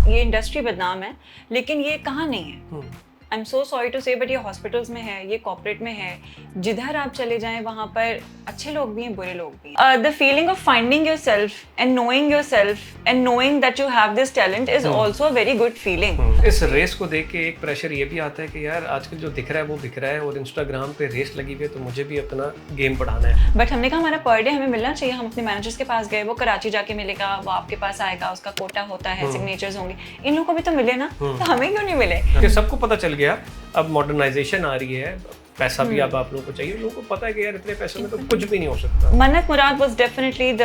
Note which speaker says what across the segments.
Speaker 1: ये इंडस्ट्री बदनाम है, लेकिन ये कहाँ नहीं है। I am so sorry to say, but ये हॉस्पिटल्स में है, ये कॉर्पोरेट में है, जिधर आप चले जाएं वहाँ पर अच्छे लोग भी हैं, बुरे लोग भी हैं। The feeling of finding yourself and knowing that you have this talent is also a very good feeling.
Speaker 2: इस रेस को देख के एक प्रेशर ये भी आता है कि यार आजकल जो दिख रहा है वो बिक रहा है, और इंस्टाग्राम पे रेस लगी हुई है, तो मुझे भी अपना गेम बढ़ाना है।
Speaker 1: बट हमने कहा हमारा पर डे हमें मिलना चाहिए। हम अपने मैनेजर्स के पास गए, वो कराची जाके मिलेगा, वो आपके पास आएगा, उसका कोटा होता है, सिग्नेचर्स होंगे, इन लोगों को भी तो मिले ना, तो हमें क्यों नहीं मिले?
Speaker 2: कि सबको पता चल गया, अब मॉडर्नाइजेशन आ रही है, पैसा भी अब आप लोगों को चाहिए, लोगों को पता है कि यार इतने पैसे में तो कुछ भी नहीं हो सकता।
Speaker 1: Mannat Murad was definitely the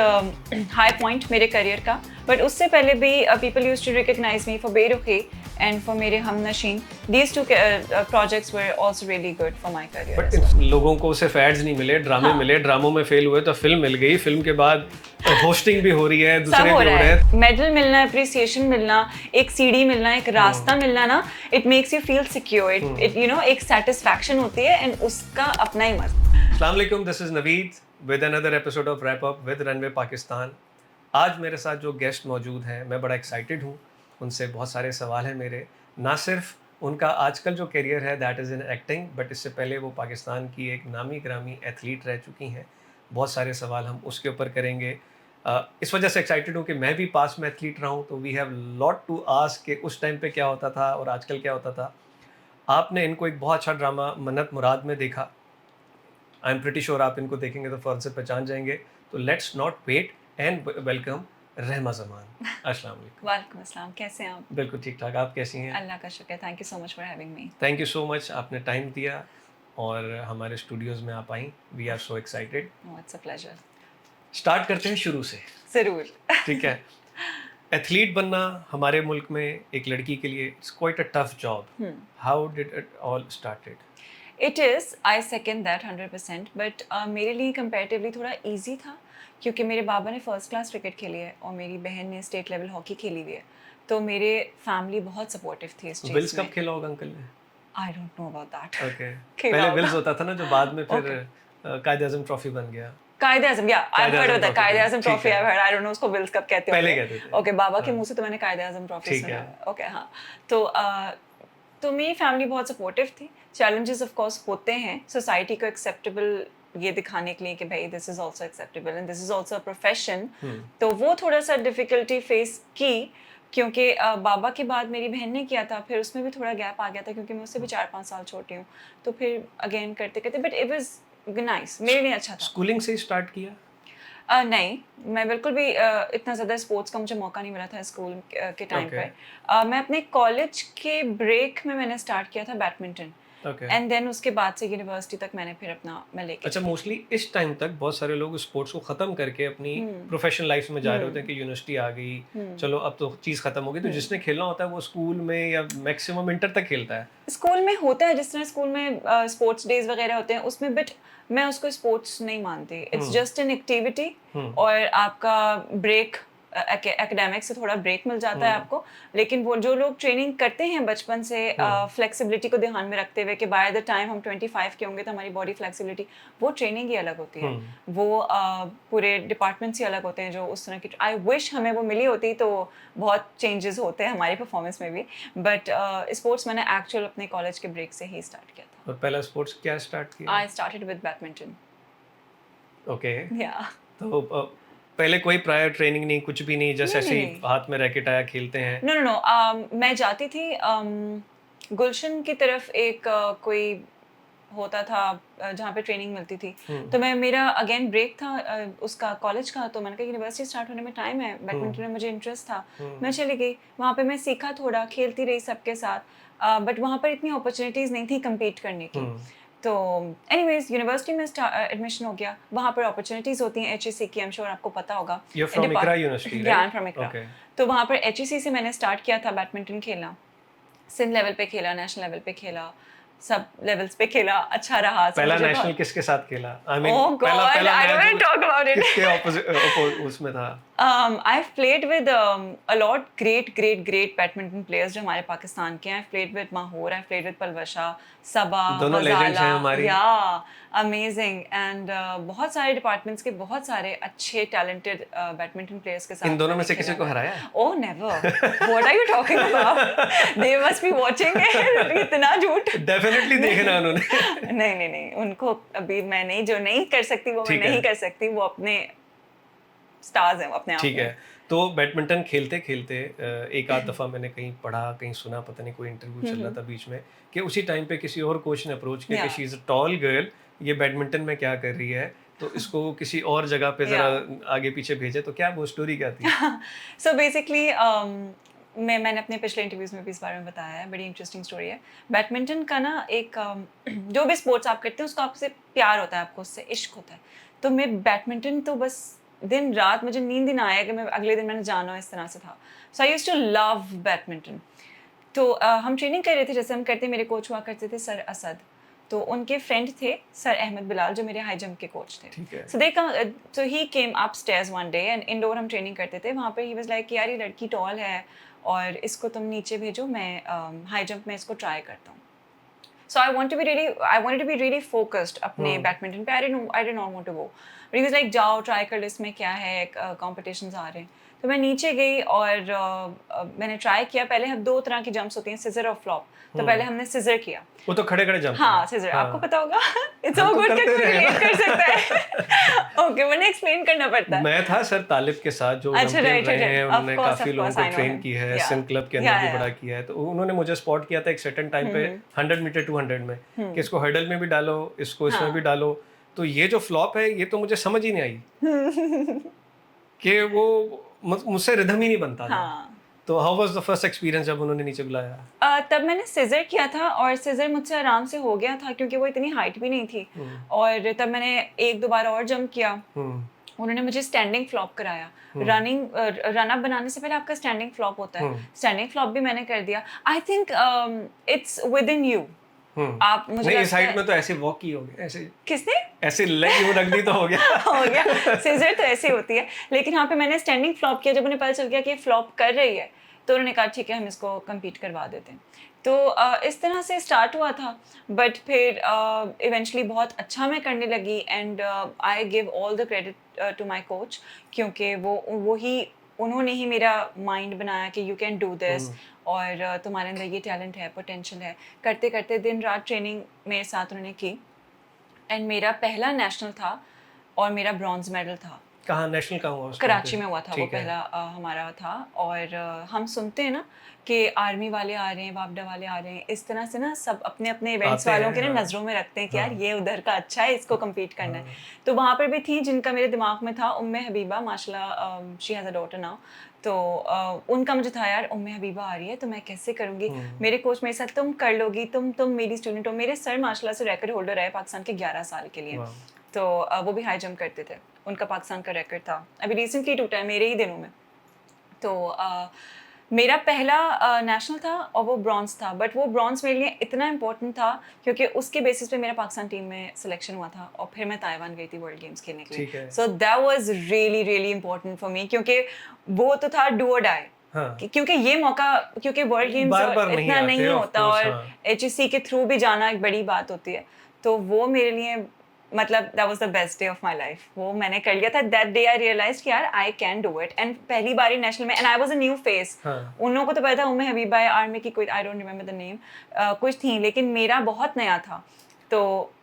Speaker 1: high point मेरे करियर का, बट उससे पहले भी people used to recognise me for Berukhi and for मेरे Humnasheen. These two projects were also really good for my career.
Speaker 2: But लोगों को सिर्फ एड्स नहीं मिले, ड्रामे मिले, ड्रामों में फेल हुए तो फिल्म मिल गई, फिल्म के बाद होस्टिंग भी हो रही है, दूसरे भी हो रहे हैं।
Speaker 1: मेडल मिलना, अप्रिसिएशन मिलना, एक सीडी मिलना, एक रास्ता मिलना ना, it makes you feel secure, it you know एक सेटिस्फैक्शन होती है एंड उसका अपना ही मजा।
Speaker 2: अस्सलाम वालेकुम, this is Naveed with another episode of wrap up with runway Pakistan. आज मेरे साथ जो गेस्ट मौजूद हैं, मैं बड़ा एक्साइटेड हूँ, उनसे बहुत सारे सवाल हैं मेरे। ना सिर्फ उनका आजकल जो करियर है that is in acting, but इससे पहले वो पाकिस्तान की एक नामी ग्रामी एथलीट रह चुकी हैं। बहुत सारे सवाल हम उसके ऊपर करेंगे। इस वजह से एक्साइटेड हूँ कि मैं भी पास में एथलीट रहा हूँ, तो we have lot to ask कि उस टाइम पे क्या होता था और आजकल क्या होता था। आपने इनको एक बहुत अच्छा ड्रामा मन्नत मुराद में देखा, आई एम प्रिटी श्योर आप इनको देखेंगे तो फ़ौरन से पहचान जाएंगे। तो let's not wait and welcome Rehma Zaman. अस्सलाम वालेकुम।
Speaker 1: वालेकुम अस्सलाम, कैसे हैं आप?
Speaker 2: बिल्कुल ठीक ठाक, आप कैसी हैं?
Speaker 1: अल्लाह का शुक्र, thank you so much for having me.
Speaker 2: Thank you so much, आपने टाइम दिया और हमारे स्टूडियोज़ में आप आई। We are so excited.
Speaker 1: It's a pleasure.
Speaker 2: Start करते हैं शुरू से,
Speaker 1: ज़रूर।
Speaker 2: ठीक है। एथलीट बनना हमारे मुल्क में एक लड़की के लिए it's quite a tough job. How did it all started?
Speaker 1: It is, I second that 100%, but मेरे लिए कंपैरेटिवली थोड़ा इजी था, क्योंकि मेरे बाबा ने फर्स्ट क्लास क्रिकेट खेली है और मेरी बहन ने स्टेट लेवल हॉकी खेली हुई है, तो मेरे फैमिली बहुत सपोर्टिव थी इस चीज़ में।
Speaker 2: विल्स कब खेला होगा अंकल ने?
Speaker 1: आई don't know about that.
Speaker 2: Okay, पहले विल्स होता था ना, जो बाद में फिर कायद आज़म ट्रॉफी बन गया।
Speaker 1: Quaid-e-Azam, yeah I heard of that, Quaid-e-Azam trophy I heard, I don't know उसको विल्स कब कहते
Speaker 2: पहले
Speaker 1: होंगे।
Speaker 2: कहते थे।
Speaker 1: ओके, बाबा के मुंह से तो मैंने कायदे-आज़म ट्रॉफी सुना है। ओके, हाँ। तो मेरी फैमिली बहुत सपोर्टिव थी। चैलेंजेस ऑफ कोर्स होते हैं सोसाइटी को एक्सेप्टेबल ये दिखाने के लिए कि भाई this is also acceptable and this is also a profession, तो वो थोड़ा सा डिफिकल्टी फेस की, क्योंकि बाबा के बाद मेरी बहन ने किया था, फिर उसमें भी थोड़ा गैप आ गया था क्योंकि मैं उससे भी 4-5 साल छोटी हूँ, तो फिर अगेन करते करते, बट इट वाज नाइस, मेरे लिए अच्छा था।
Speaker 2: स्कूलिंग से ही स्टार्ट किया?
Speaker 1: नहीं, मैं बिल्कुल भी इतना ज़्यादा स्पोर्ट्स का मुझे मौका नहीं मिला था स्कूल के टाइम पर। मैं अपने कॉलेज के ब्रेक में मैंने स्टार्ट किया था बैडमिंटन, एंड देन उसके बाद से यूनिवर्सिटी तक मैंने फिर अपना मैं लेके।
Speaker 2: अच्छा, मोस्टली इस टाइम तक बहुत सारे लोग स्पोर्ट्स को ख़त्म करके अपनी प्रोफेशनल लाइफ में जा रहे होते हैं कि यूनिवर्सिटी आ गई, चलो अब तो चीज़ ख़त्म हो गई, तो जिसने खेलना होता है वो स्कूल में या मैक्सिमम इंटर तक खेलता है।
Speaker 1: स्कूल में होता है, जिस तरह स्कूल में स्पोर्ट्स डेज वगैरह होते हैं उसमें, बट मैं उसको स्पोर्ट्स नहीं मानती। इट्स जस्ट एन एक्टिविटी, और आपका ब्रेक एकेडमिक्स से थोड़ा ब्रेक मिल जाता है आपको, लेकिन वो जो लोग ट्रेनिंग करते हैं बचपन से फ्लेक्सिबिलिटी को ध्यान में रखते हुए कि बाय द टाइम हम 25 के होंगे तो हमारी बॉडी फ्लेक्सिबिलिटी, वो ट्रेनिंग ही अलग होती है। वो पूरे डिपार्टमेंट्स ही अलग होते हैं जो उस तरह की। आई विश हमें वो मिली होती तो बहुत चेंजेस होते हैं हमारी परफॉर्मेंस में भी, बट स्पोर्ट्स मैंने एक्चुअल अपने कॉलेज के ब्रेक से ही स्टार्ट किया था।
Speaker 2: और पहला स्पोर्ट्स क्या स्टार्ट किया?
Speaker 1: I started with badminton.
Speaker 2: Okay,
Speaker 1: या
Speaker 2: तो पहले कोई प्रायर ट्रेनिंग नहीं, कुछ भी नहीं, जस्ट ऐसे ही हाथ में रैकेट आया खेलते हैं?
Speaker 1: नो, मैं जाती थी गुलशन की तरफ, एक कोई होता था जहाँ पे ट्रेनिंग मिलती थी, तो मेरा अगेन ब्रेक था उसका कॉलेज का, तो मैंने कहा यूनिवर्सिटी स्टार्ट होने में टाइम है, बैडमिंटन में मुझे इंटरेस्ट था, मैं चली गई वहाँ पे। मैं सीखा थोड़ा, खेलती रही सबके साथ, बट वहाँ पर इतनी अपॉर्चुनिटीज़ नहीं थी कम्पीट करने की। तो एनीवेज यूनिवर्सिटी में एडमिशन हो गया, वहाँ पर अपॉर्चुनिटीज़ होती हैं HEC की, आई एम श्योर आपको पता होगा।
Speaker 2: You're from Iqra University, right?
Speaker 1: Yeah, I'm from Iqra. तो वहाँ पर HEC से मैंने स्टार्ट किया था बैडमिंटन खेलना, सिंध लेवल पे खेला, नेशनल लेवल पे खेला, सब लेवल्स पे खेला, अच्छा रहा।
Speaker 2: पहला नेशनल किसके साथ खेला? I mean,
Speaker 1: oh God,
Speaker 2: पहला
Speaker 1: I don't want to talk about it.
Speaker 2: किसके ऑपोजिट उसमें था?
Speaker 1: I've played with a lot great badminton players जो हमारे पाकिस्तान के हैं। I've played with Mahur, I've played with Palwasha, Sabah,
Speaker 2: दोनों legends हैं हमारी।
Speaker 1: Yeah, अमेजिंग एंड बहुत सारे डिपार्टमेंट्स के बहुत सारे अच्छे टैलेंटेड बैडमिंटन प्लेयर्स के साथ
Speaker 2: इन दोनों में से
Speaker 1: मैंने
Speaker 2: किसी
Speaker 1: खेला
Speaker 2: को
Speaker 1: है।
Speaker 2: हराया है?
Speaker 1: Oh never. What are you talking about? They must be watching it. इतना झूठ।
Speaker 2: डेफिनेटली देखना उन्होंने।
Speaker 1: नहीं, उनको अभी मैं नहीं, जो नहीं कर सकती वो मैं
Speaker 2: ठीक है।
Speaker 1: नहीं कर सकती, वो अपने स्टार्स हैं, वो अपने आप
Speaker 2: ठीक
Speaker 1: में।
Speaker 2: है। तो बैडमिंटन खेलते खेलते एक आध दफ़ा मैंने कहीं पढ़ा, कहीं सुना, पता नहीं कोई इंटरव्यू चल रहा था बीच में, कि उसी टाइम पे किसी और कोच ने अप्रोच किया कि
Speaker 1: Yeah.
Speaker 2: She is a tall girl, ये बैडमिंटन में क्या कर रही है, तो इसको किसी और जगह पे ज़रा आगे पीछे भेजे। तो क्या वो स्टोरी क्या थी?
Speaker 1: So basically, मैंने अपने पिछले इंटरव्यूज में भी इस बारे में बताया है, बड़ी इंटरेस्टिंग स्टोरी है। बैडमिंटन का ना एक जो भी स्पोर्ट्स आप करते हैं उसका आपसे प्यार होता है, आपको उससे इश्क होता है। तो मैं बैडमिंटन तो बस दिन रात मुझे नींद ही ना आया कि मैं अगले दिन मैंने जाना, इस तरह से था। So I used to love badminton. तो हम ट्रेनिंग कर रहे थे, जैसे हम करते, मेरे कोच हुआ करते थे सर असद, तो उनके फ्रेंड थे सर अहमद बिलाल, जो मेरे हाई जंप के कोच थे।
Speaker 2: ठीक है।
Speaker 1: So he came up stairs one day and indoor हम ट्रेनिंग करते थे वहाँ पे। ही वाज लाइक यार ये लड़की टॉल है और इसको तुम नीचे भेजो, मैं हाई जंप में इसको ट्राई करता हूँ। So I wanted to be really focused अपने बैडमिंटन पे। I did not want to go. But he was like जाओ ट्राई कर लो, इसमें क्या है, कॉम्पिटिशन्स आ रहे हैं। तो मैं नीचे गई और मैंने ट्राई किया। पहले हम 2 तरह की जंप्स होती हैं, सिजर और फ्लॉप। तो पहले हमने सिजर किया।
Speaker 2: वो तो खड़े खड़े जंप।
Speaker 1: हाँ सिजर, आपको पता होगा। इट्स
Speaker 2: हम
Speaker 1: सो
Speaker 2: तो
Speaker 1: गुड कि
Speaker 2: करते
Speaker 1: कोई
Speaker 2: रहे
Speaker 1: रिलेट कर सकता है। ओके, मैंने एक्सप्लेन करना पड़ता है।
Speaker 2: मैं था सर तालिब के साथ जो
Speaker 1: अच्छा,
Speaker 2: ओलंपियन
Speaker 1: right.
Speaker 2: रहे हैं,
Speaker 1: Of
Speaker 2: उन्होंने
Speaker 1: course,
Speaker 2: काफी लोगों को
Speaker 1: I know
Speaker 2: ट्रेन
Speaker 1: him.
Speaker 2: की है,
Speaker 1: Yeah.
Speaker 2: सिंध क्लब के अंदर
Speaker 1: Yeah,
Speaker 2: भी
Speaker 1: yeah.
Speaker 2: बड़ा किया है। तो उन्होंने मुझे स्पॉट किया था एक सर्टेन टाइम पे 100 मीटर 200 में, कि इसको हर्डल में भी डालो, इसको इसमें भी डालो। तो ये जो फ्लॉप है ये तो मुझे समझ ही नहीं आई कि वो मुझसे रिदम ही नहीं बनता था।
Speaker 1: हाँ।
Speaker 2: तो how was the first experience जब उन्होंने नीचे बुलाया?
Speaker 1: तब मैंने सिजर किया था और सिजर मुझसे आराम से हो गया था, क्योंकि वो इतनी हाइट भी नहीं थी। और तब मैंने 1-2 बार और जंप किया। उन्होंने मुझे स्टैंडिंग फ्लॉप कराया। रन अप बनाने से पहले आपका स्टैंडिंग फ्लॉप होता है। स्टैंडिंग फ्लॉप भी मैंने कर दिया। I think it's with in you. आप मुझे
Speaker 2: नहीं,
Speaker 1: लगता
Speaker 2: इस हाइट
Speaker 1: है,
Speaker 2: में तो ऐसे वॉक ही हो गया, ऐसे
Speaker 1: किसने
Speaker 2: ऐसे लेग यूं रख दी तो हो गया।
Speaker 1: हो गया। सिजर तो ऐसे होती है, लेकिन यहाँ पे मैंने स्टैंडिंग फ्लॉप किया। जब उन्हें पता चल गया कि फ्लॉप कर रही है तो उन्होंने कहा ठीक है हम इसको कम्पीट करवा देते हैं। तो इस तरह से स्टार्ट हुआ था। बट फिर इवेंचुअली बहुत अच्छा मैं करने लगी and I give all the credit to my coach, क्योंकि उन्होंने ही मेरा माइंड बनाया कि यू कैन डू दिस और तुम्हारे अंदर ये टैलेंट है, पोटेंशियल है। करते करते दिन रात ट्रेनिंग मेरे साथ उन्होंने की एंड मेरा पहला नेशनल था और मेरा ब्रॉन्ज मेडल था।
Speaker 2: कहाँ नेशनल कहाँ हुआ?
Speaker 1: कराची में हुआ था वो पहला हमारा था। और हम सुनते हैं ना कि आर्मी वाले आ रहे हैं, वापडा वाले आ रहे हैं, इस तरह से ना सब अपने अपने इवेंट्स वालों के ना नज़रों में रखते हैं कि यार ये उधर का अच्छा है, इसको कम्पीट करना है। तो वहाँ पर भी थी जिनका मेरे दिमाग में था, उम्मे हबीबा, माशाल्लाह she has a daughter now. तो उनका मुझे था यार उम्मे हबीबा आ रही है तो मैं कैसे करूँगी। मेरे कोच मेरे साथ तुम कर लोगी, तुम मेरी स्टूडेंट हो। मेरे सर माशाल्लाह से रिकॉर्ड होल्डर है पाकिस्तान के 11 साल के लिए। तो वो भी हाई जंप करते थे, उनका पाकिस्तान का रिकॉर्ड था, अभी रिसेंटली टूटा है मेरे ही दिनों में। तो मेरा पहला नेशनल था और वो ब्रॉन्ज था। बट वो ब्रॉन्ज मेरे लिए इतना इम्पोर्टेंट था क्योंकि उसके बेसिस पे मेरा पाकिस्तान टीम में सिलेक्शन हुआ था और फिर मैं ताइवान गई थी वर्ल्ड गेम्स खेलने के लिए। So that was really really important for me, क्योंकि वो तो था डू और डाई। क्योंकि ये मौका, क्योंकि वर्ल्ड गेम्स इतना नहीं होता और HSC के थ्रू भी जाना एक बड़ी बात होती है। तो वो मेरे लिए मतलब that was the best day of my life। वो मैंने कर लिया था। that day I realized कि यार I can do it। and पहली बारी नेशनल में and I was a new face। उन लोगों को तो पता था उम्मे हबीबा आर्मी की कोई I don't remember the name कुछ थी, लेकिन मेरा बहुत नया था। तो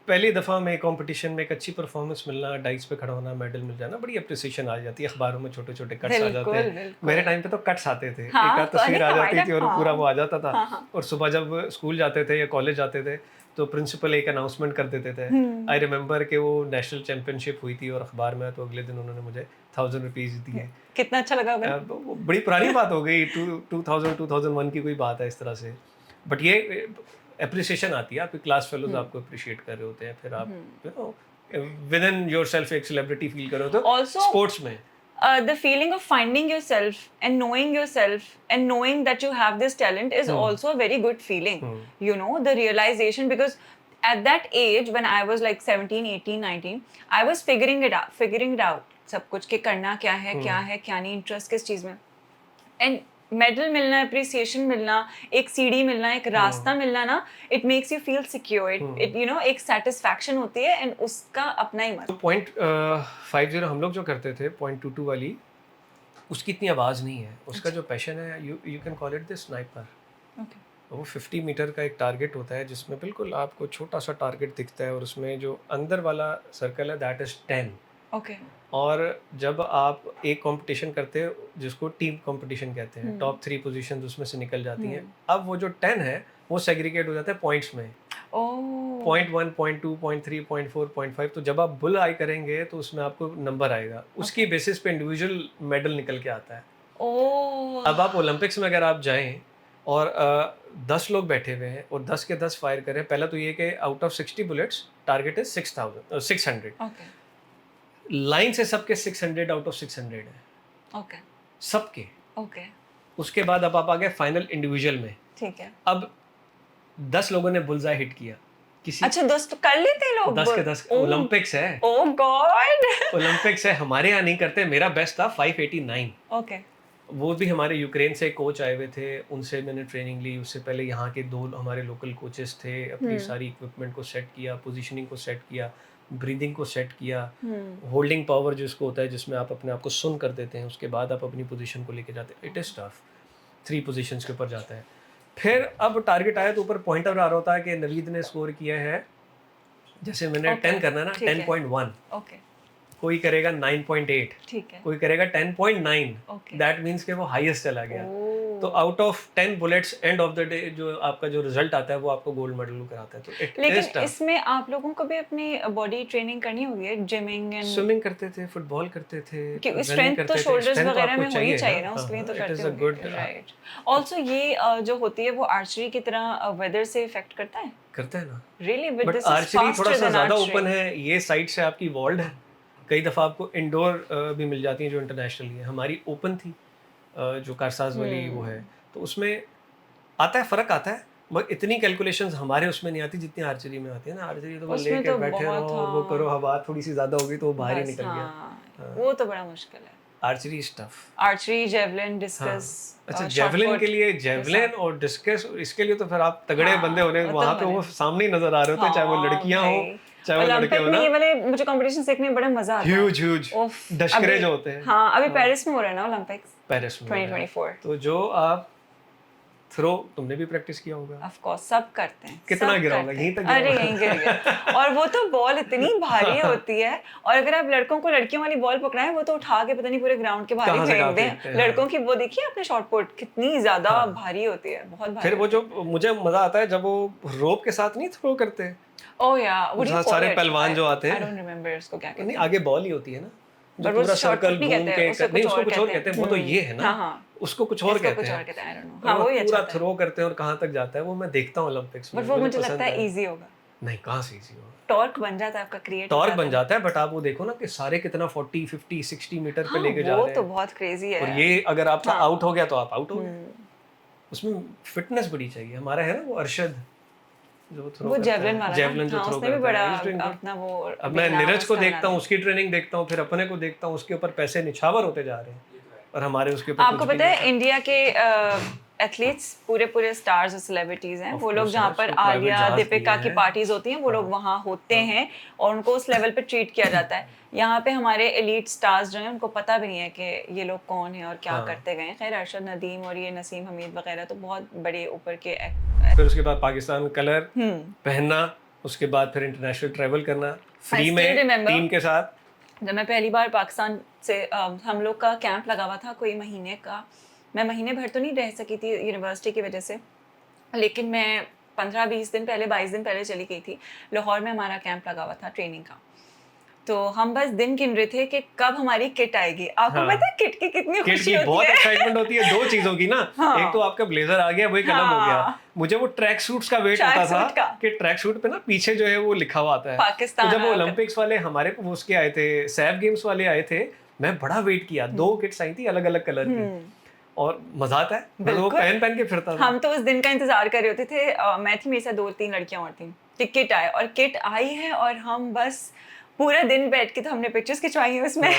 Speaker 2: पहली दफ़ा में कंपटीशन में एक अच्छी परफॉर्मेंस मिलना, डाइस पे खड़ा होना, मेडल मिल जाना, बड़ी अप्रिसिएशन आ जाती है। अखबारों में छोटे छोटे कट्स आ जाते हैं। मेरे टाइम पे तो कट्स आते थे, एक आध तस्वीर आ जाती थी और पूरा वो आ जाता था। और सुबह जब स्कूल जाते थे या कॉलेज जाते थे तो प्रिंसिपल एक अनाउंसमेंट कर देते थे। आई रिमेंबर कि वो नेशनल चैंपियनशिप हुई थी और अखबार में, तो अगले दिन उन्होंने मुझे 1000 रुपीज़ दिए।
Speaker 1: कितना अच्छा लगा।
Speaker 2: बड़ी पुरानी बात हो गई, 2001 की कोई बात है इस तरह से। बट ये एप्रिसिएशन आती है, आपके क्लास फेलोज आपको अप्रिशिएट कर रहे होते हैं, फिर आप you know with in yourself एक सेलिब्रिटी फील कर रहे हो। तो स्पोर्ट्स में
Speaker 1: the feeling of finding yourself and knowing that you have this talent is also a very good feeling. You know, the realization, because at that age when I was like 17, 18, 19, I was figuring it out सब कुछ, कि करना क्या है क्या नहीं, interest किस चीज़ में। एंड मेडल मिलना, अप्रिसिएशन मिलना, एक सीढ़ी मिलना, एक रास्ता मिलना ना, it makes you feel secure, it you know एक सेटिस्फैक्शन होती है एंड उसका अपना ही मजा।
Speaker 2: तो 0.50 हम लोग जो करते थे 0.22 वाली, उसकी इतनी आवाज़ नहीं है, उसका जो पैशन है you can call it the sniper.
Speaker 1: Okay
Speaker 2: वो 50 मीटर का एक टारगेट होता है जिसमें बिल्कुल आपको छोटा सा टारगेट दिखता है और उसमें जो अंदर वाला सर्कल है दैट इज़ 10।
Speaker 1: ओके
Speaker 2: और जब आप एक कंपटीशन करते हो जिसको टीम कंपटीशन कहते हैं, टॉप 3 पोजीशंस उसमें से निकल जाती हैं। अब वो जो 10 है वो सेग्रीगेट हो जाता है पॉइंट्स में,
Speaker 1: ओह
Speaker 2: 0.1 0.2 0.3 0.4 0.5। तो जब आप बुल आई करेंगे तो उसमें आपको नंबर आएगा, उसकी बेसिस पे इंडिविजुअल मेडल निकल के आता है।
Speaker 1: ओह
Speaker 2: अब आप ओलंपिक्स में अगर आप जाएं और 10 लोग बैठे हुए हैं और 10 के 10 फायर करें, पहला तो ये कि out of 60 bullets target is 600।
Speaker 1: Okay
Speaker 2: line से सबके 600 आउट ऑफ 600 है
Speaker 1: ओके
Speaker 2: सबके।
Speaker 1: ओके
Speaker 2: उसके बाद अब आप आ गए फाइनल इंडिविजुअल में।
Speaker 1: ठीक है।
Speaker 2: अब 10 लोगों ने बुलजाई हिट किया, किसी
Speaker 1: अच्छा 10 तो कर लेते हैं लोग
Speaker 2: 10 के 10 ओलंपिक्स है,
Speaker 1: ओह गॉड
Speaker 2: ओलंपिक्स है। हमारे यहाँ नहीं करते, मेरा बेस्ट था 589।
Speaker 1: ओके
Speaker 2: वो भी हमारे यूक्रेन से कोच आए हुए थे, उनसे मैंने ट्रेनिंग ली। उससे पहले यहाँ के 2 हमारे लोकल कोचेस थे, अपनी सारी इक्विपमेंट को सेट किया, पोजीशनिंग को सेट किया, ब्रीदिंग को सेट किया, होल्डिंग पावर जिसको होता है जिसमें आप अपने आप को सुन कर देते हैं, उसके बाद आप अपनी पोजीशन को लेके जाते हैं। इट इज़ टफ, 3 पोजीशंस के ऊपर जाता है। फिर अब टारगेट आया तो ऊपर पॉइंटर आ रहा होता है कि नवीद ने स्कोर किया है, जैसे मैंने 10 करना है ना, 10.1,
Speaker 1: ओके
Speaker 2: कोई करेगा 9.8,
Speaker 1: ठीक है
Speaker 2: कोई करेगा 10.9।
Speaker 1: ओके
Speaker 2: दैट मीन्स कि वो हाईएस्ट चला गया। तो out of 10 bullets end of the day जो आपका जो रिजल्ट आता है वो आपको गोल्ड मेडल कराता है। तो इट इज
Speaker 1: लेकिन
Speaker 2: टफ।
Speaker 1: इसमें आप लोगों को भी अपनी बॉडी ट्रेनिंग करनी होगी है, जिमिंग एंड
Speaker 2: स्विमिंग करते थे, फुटबॉल करते थे,
Speaker 1: कि स्ट्रेंथ तो शोल्डर्स वगैरह में होनी चाहिए ना,
Speaker 2: हाँ,
Speaker 1: उसके लिए तो
Speaker 2: it
Speaker 1: करते
Speaker 2: is a good,
Speaker 1: होंगे राइट। आल्सो ये जो होती है वो आर्चरी की तरह वेदर से इफेक्ट करता है
Speaker 2: करता है ना।
Speaker 1: Really, with
Speaker 2: but
Speaker 1: this is
Speaker 2: archery थोड़ा सा ज्यादा ओपन
Speaker 1: ओपन
Speaker 2: है, ये साइड से आपकी वॉल्ड है। कई दफ़ा आपको इंडोर भी मिल जाती है जो इंटरनेशनली है। हमारी ओपन थी जो कारसाज वाली वो है, तो उसमें आता है, फ़र्क आता है, मगर इतनी कैलकुलेशंस हमारे उसमें नहीं आती जितनी आर्चरी में आती है ना। आर्चरी तो बस
Speaker 1: उसमें
Speaker 2: लेके
Speaker 1: तो
Speaker 2: बैठे रहो
Speaker 1: बहुत,
Speaker 2: और वो करो, हवा थोड़ी सी ज़्यादा होगी तो वो बाहर ही निकल गया।
Speaker 1: हाँ वो तो बड़ा मुश्किल है।
Speaker 2: Archery is tough.
Speaker 1: Archery, javelin, discuss,
Speaker 2: अच्छा, जेवलिन के लिए, जेवलिन और डिस्कस, इसके लिए तो फिर आप तगड़े बंदे होने, वहाँ पे वो सामने ही नजर आ रहे होते हैं, चाहे वो लड़कियां हो चाहे वो लड़के हो
Speaker 1: ओलंपिक में
Speaker 2: ना।
Speaker 1: ये वाले मुझे कॉम्पिटिशन देखने में बड़ा मजा आता है।
Speaker 2: ह्यूज ह्यूज
Speaker 1: उफ,
Speaker 2: डशकरे
Speaker 1: अभी-
Speaker 2: जो होते हैं।
Speaker 1: हाँ अभी पेरिस में हो रहा है ना ओलंपिक्स
Speaker 2: पेरिस में हो रहा है।
Speaker 1: 2024।
Speaker 2: तो जो आप थ्रो, तुमने भी प्रैक्टिस किया होगा।
Speaker 1: ऑफ कोर्स सब करते हैं।
Speaker 2: कितना
Speaker 1: सब
Speaker 2: गिरा होगा?
Speaker 1: करते
Speaker 2: यहीं
Speaker 1: हैं।
Speaker 2: तक गिरा
Speaker 1: अरे
Speaker 2: होगा।
Speaker 1: यहीं गिर गया। और वो तो बॉल इतनी भारी होती है, और अगर आप लड़कों को लड़कियों वाली बॉल पकड़ाएं वो तो उठा के पता नहीं पूरे ग्राउंड के बाहर
Speaker 2: कहाँ से
Speaker 1: फेंक
Speaker 2: कहाँ
Speaker 1: दें।
Speaker 2: फेंकते हैं,
Speaker 1: लड़कों की वो देखिए आपने शॉट पुट कितनी ज्यादा
Speaker 2: हाँ।
Speaker 1: भारी होती है, बहुत भारी।
Speaker 2: फिर वो जो मुझे मजा आता है जब वो रोप के साथ नहीं थ्रो करते,
Speaker 1: ओह या वो
Speaker 2: सारे पहलवान जो आते हैं,
Speaker 1: आई डोंट रिमेंबर उसको क्या कहते
Speaker 2: नहीं
Speaker 1: हैं।
Speaker 2: आगे बॉल ही होती है ना, जो
Speaker 1: पर वो
Speaker 2: पूरा
Speaker 1: shot
Speaker 2: सर्कल
Speaker 1: put नहीं
Speaker 2: घूम
Speaker 1: कहते,
Speaker 2: के
Speaker 1: उसे
Speaker 2: नहीं,
Speaker 1: कुछ
Speaker 2: उसको
Speaker 1: और
Speaker 2: कुछ और
Speaker 1: कहते
Speaker 2: कहते हैं।
Speaker 1: हैं।
Speaker 2: वो तो ये है ना,
Speaker 1: हाँ, हाँ।
Speaker 2: उसको कुछ और
Speaker 1: इसको
Speaker 2: कहते
Speaker 1: कुछ
Speaker 2: हैं।
Speaker 1: और कहते हैं, I don't know।
Speaker 2: और
Speaker 1: हाँ,
Speaker 2: वो
Speaker 1: वही अच्छा
Speaker 2: पूरा
Speaker 1: था।
Speaker 2: थ्रो करते हैं और कहाँ तक जाता है वो मैं देखता हूँ ओलंपिक्स में।
Speaker 1: बट वो मुझे
Speaker 2: पसंद
Speaker 1: लगता है इजी होगा,
Speaker 2: नहीं, कहाँ से इजी होगा।
Speaker 1: टॉर्क बन जाता है आपका, क्रिएट
Speaker 2: टॉर्क बन जाता है, बट आप वो देखो ना कि सारे कितना 40 50 60 मीटर पे लेके जा
Speaker 1: वो
Speaker 2: रहे
Speaker 1: तो
Speaker 2: हैं।
Speaker 1: बहुत क्रेजी है।
Speaker 2: और ये अगर आपका
Speaker 1: हाँ।
Speaker 2: आउट हो गया तो आप आउट हो गए। उसमें फिटनेस बड़ी चाहिए। हमारा है ना वो अरशद जो थ्रो
Speaker 1: वो
Speaker 2: करता
Speaker 1: जेवलिन
Speaker 2: है,
Speaker 1: वाला
Speaker 2: जेवलिन
Speaker 1: ना?
Speaker 2: जो
Speaker 1: हाँ,
Speaker 2: थ्रो
Speaker 1: उसने भी
Speaker 2: करता
Speaker 1: बड़ा
Speaker 2: है, he's doing good।
Speaker 1: अपना वो
Speaker 2: अब मैं
Speaker 1: नाम
Speaker 2: नीरज को
Speaker 1: उसका
Speaker 2: देखता हूँ,
Speaker 1: बना
Speaker 2: उसकी ट्रेनिंग देखता हूँ, फिर अपने को देखता हूँ, उसके ऊपर पैसे निछावर होते जा रहे हैं और हमारे उसके ऊपर
Speaker 1: आपको
Speaker 2: कुछ भी
Speaker 1: पता है
Speaker 2: नहीं
Speaker 1: इंडिया के एथलीट्स पूरे स्टार्स और सेलिब्रिटीज हैं।
Speaker 2: Of
Speaker 1: वो लोग
Speaker 2: course
Speaker 1: जहाँ
Speaker 2: है,
Speaker 1: पर
Speaker 2: उसको private
Speaker 1: आलिया,
Speaker 2: जहाज
Speaker 1: दीपिका
Speaker 2: दिए
Speaker 1: की
Speaker 2: हैं।
Speaker 1: पार्टीज होती हैं वो लोग वहाँ होते हैं और उनको उस लेवल पे ट्रीट किया जाता है। यहाँ पे हमारे एलीट स्टार्स जो हैं उनको पता भी नहीं है कि ये लोग कौन है और क्या करते गए हैं। खैर अरशद नदीम और ये नसीम हमीद वगैरह तो बहुत बड़े ऊपर के
Speaker 2: फिर उसके बाद पाकिस्तान कलर पहनना, उसके बाद फिर इंटरनेशनल ट्रैवल करना फ्री
Speaker 1: still
Speaker 2: में
Speaker 1: remember-
Speaker 2: टीम के साथ।
Speaker 1: जब मैं पहली बार पाकिस्तान से हम लोग का कैंप लगा हुआ था कोई महीने का। मैं महीने भर तो नहीं रह सकी थी यूनिवर्सिटी की वजह से, लेकिन मैं 15-20 दिन पहले 22 दिन पहले चली गई थी। लाहौर में हमारा कैंप लगा हुआ था ट्रेनिंग का। तो हम बस दिन गिन रहे थे कि कब हमारी किट आएगी। आपको पता है किट की कितनी
Speaker 2: किट
Speaker 1: खुशी
Speaker 2: की
Speaker 1: होती
Speaker 2: बहुत
Speaker 1: है।
Speaker 2: एक्साइटमेंट होती है, 2 चीजों की ना। एक तो आपका ब्लेजर आ गया, वो एक अलग हो गया। मुझे वो ट्रैक सूट्स का वेट होता था कि ट्रैक सूट पे ना पीछे जो है वो लिखा हुआ आता है
Speaker 1: पाकिस्तान।
Speaker 2: तो जब वो ओलंपिक्स वाले हमारे वो उसके आए थे, सैफ गेम्स वाले आए थे, मैं बड़ा वेट किया। 2 किट्स आई थी अलग अलग कलर की और मजा आता है। मैं वो पहन के फिरता था।
Speaker 1: हम तो उस दिन का इंतजार कर रहे होते थे। मैं थी, मेरे साथ 2-3 लड़कियां और थी कि किट आए, और किट आई है और हम बस पूरा दिन बैठ के तो हमने पिक्चर्स खिंचवाई हैं उसमें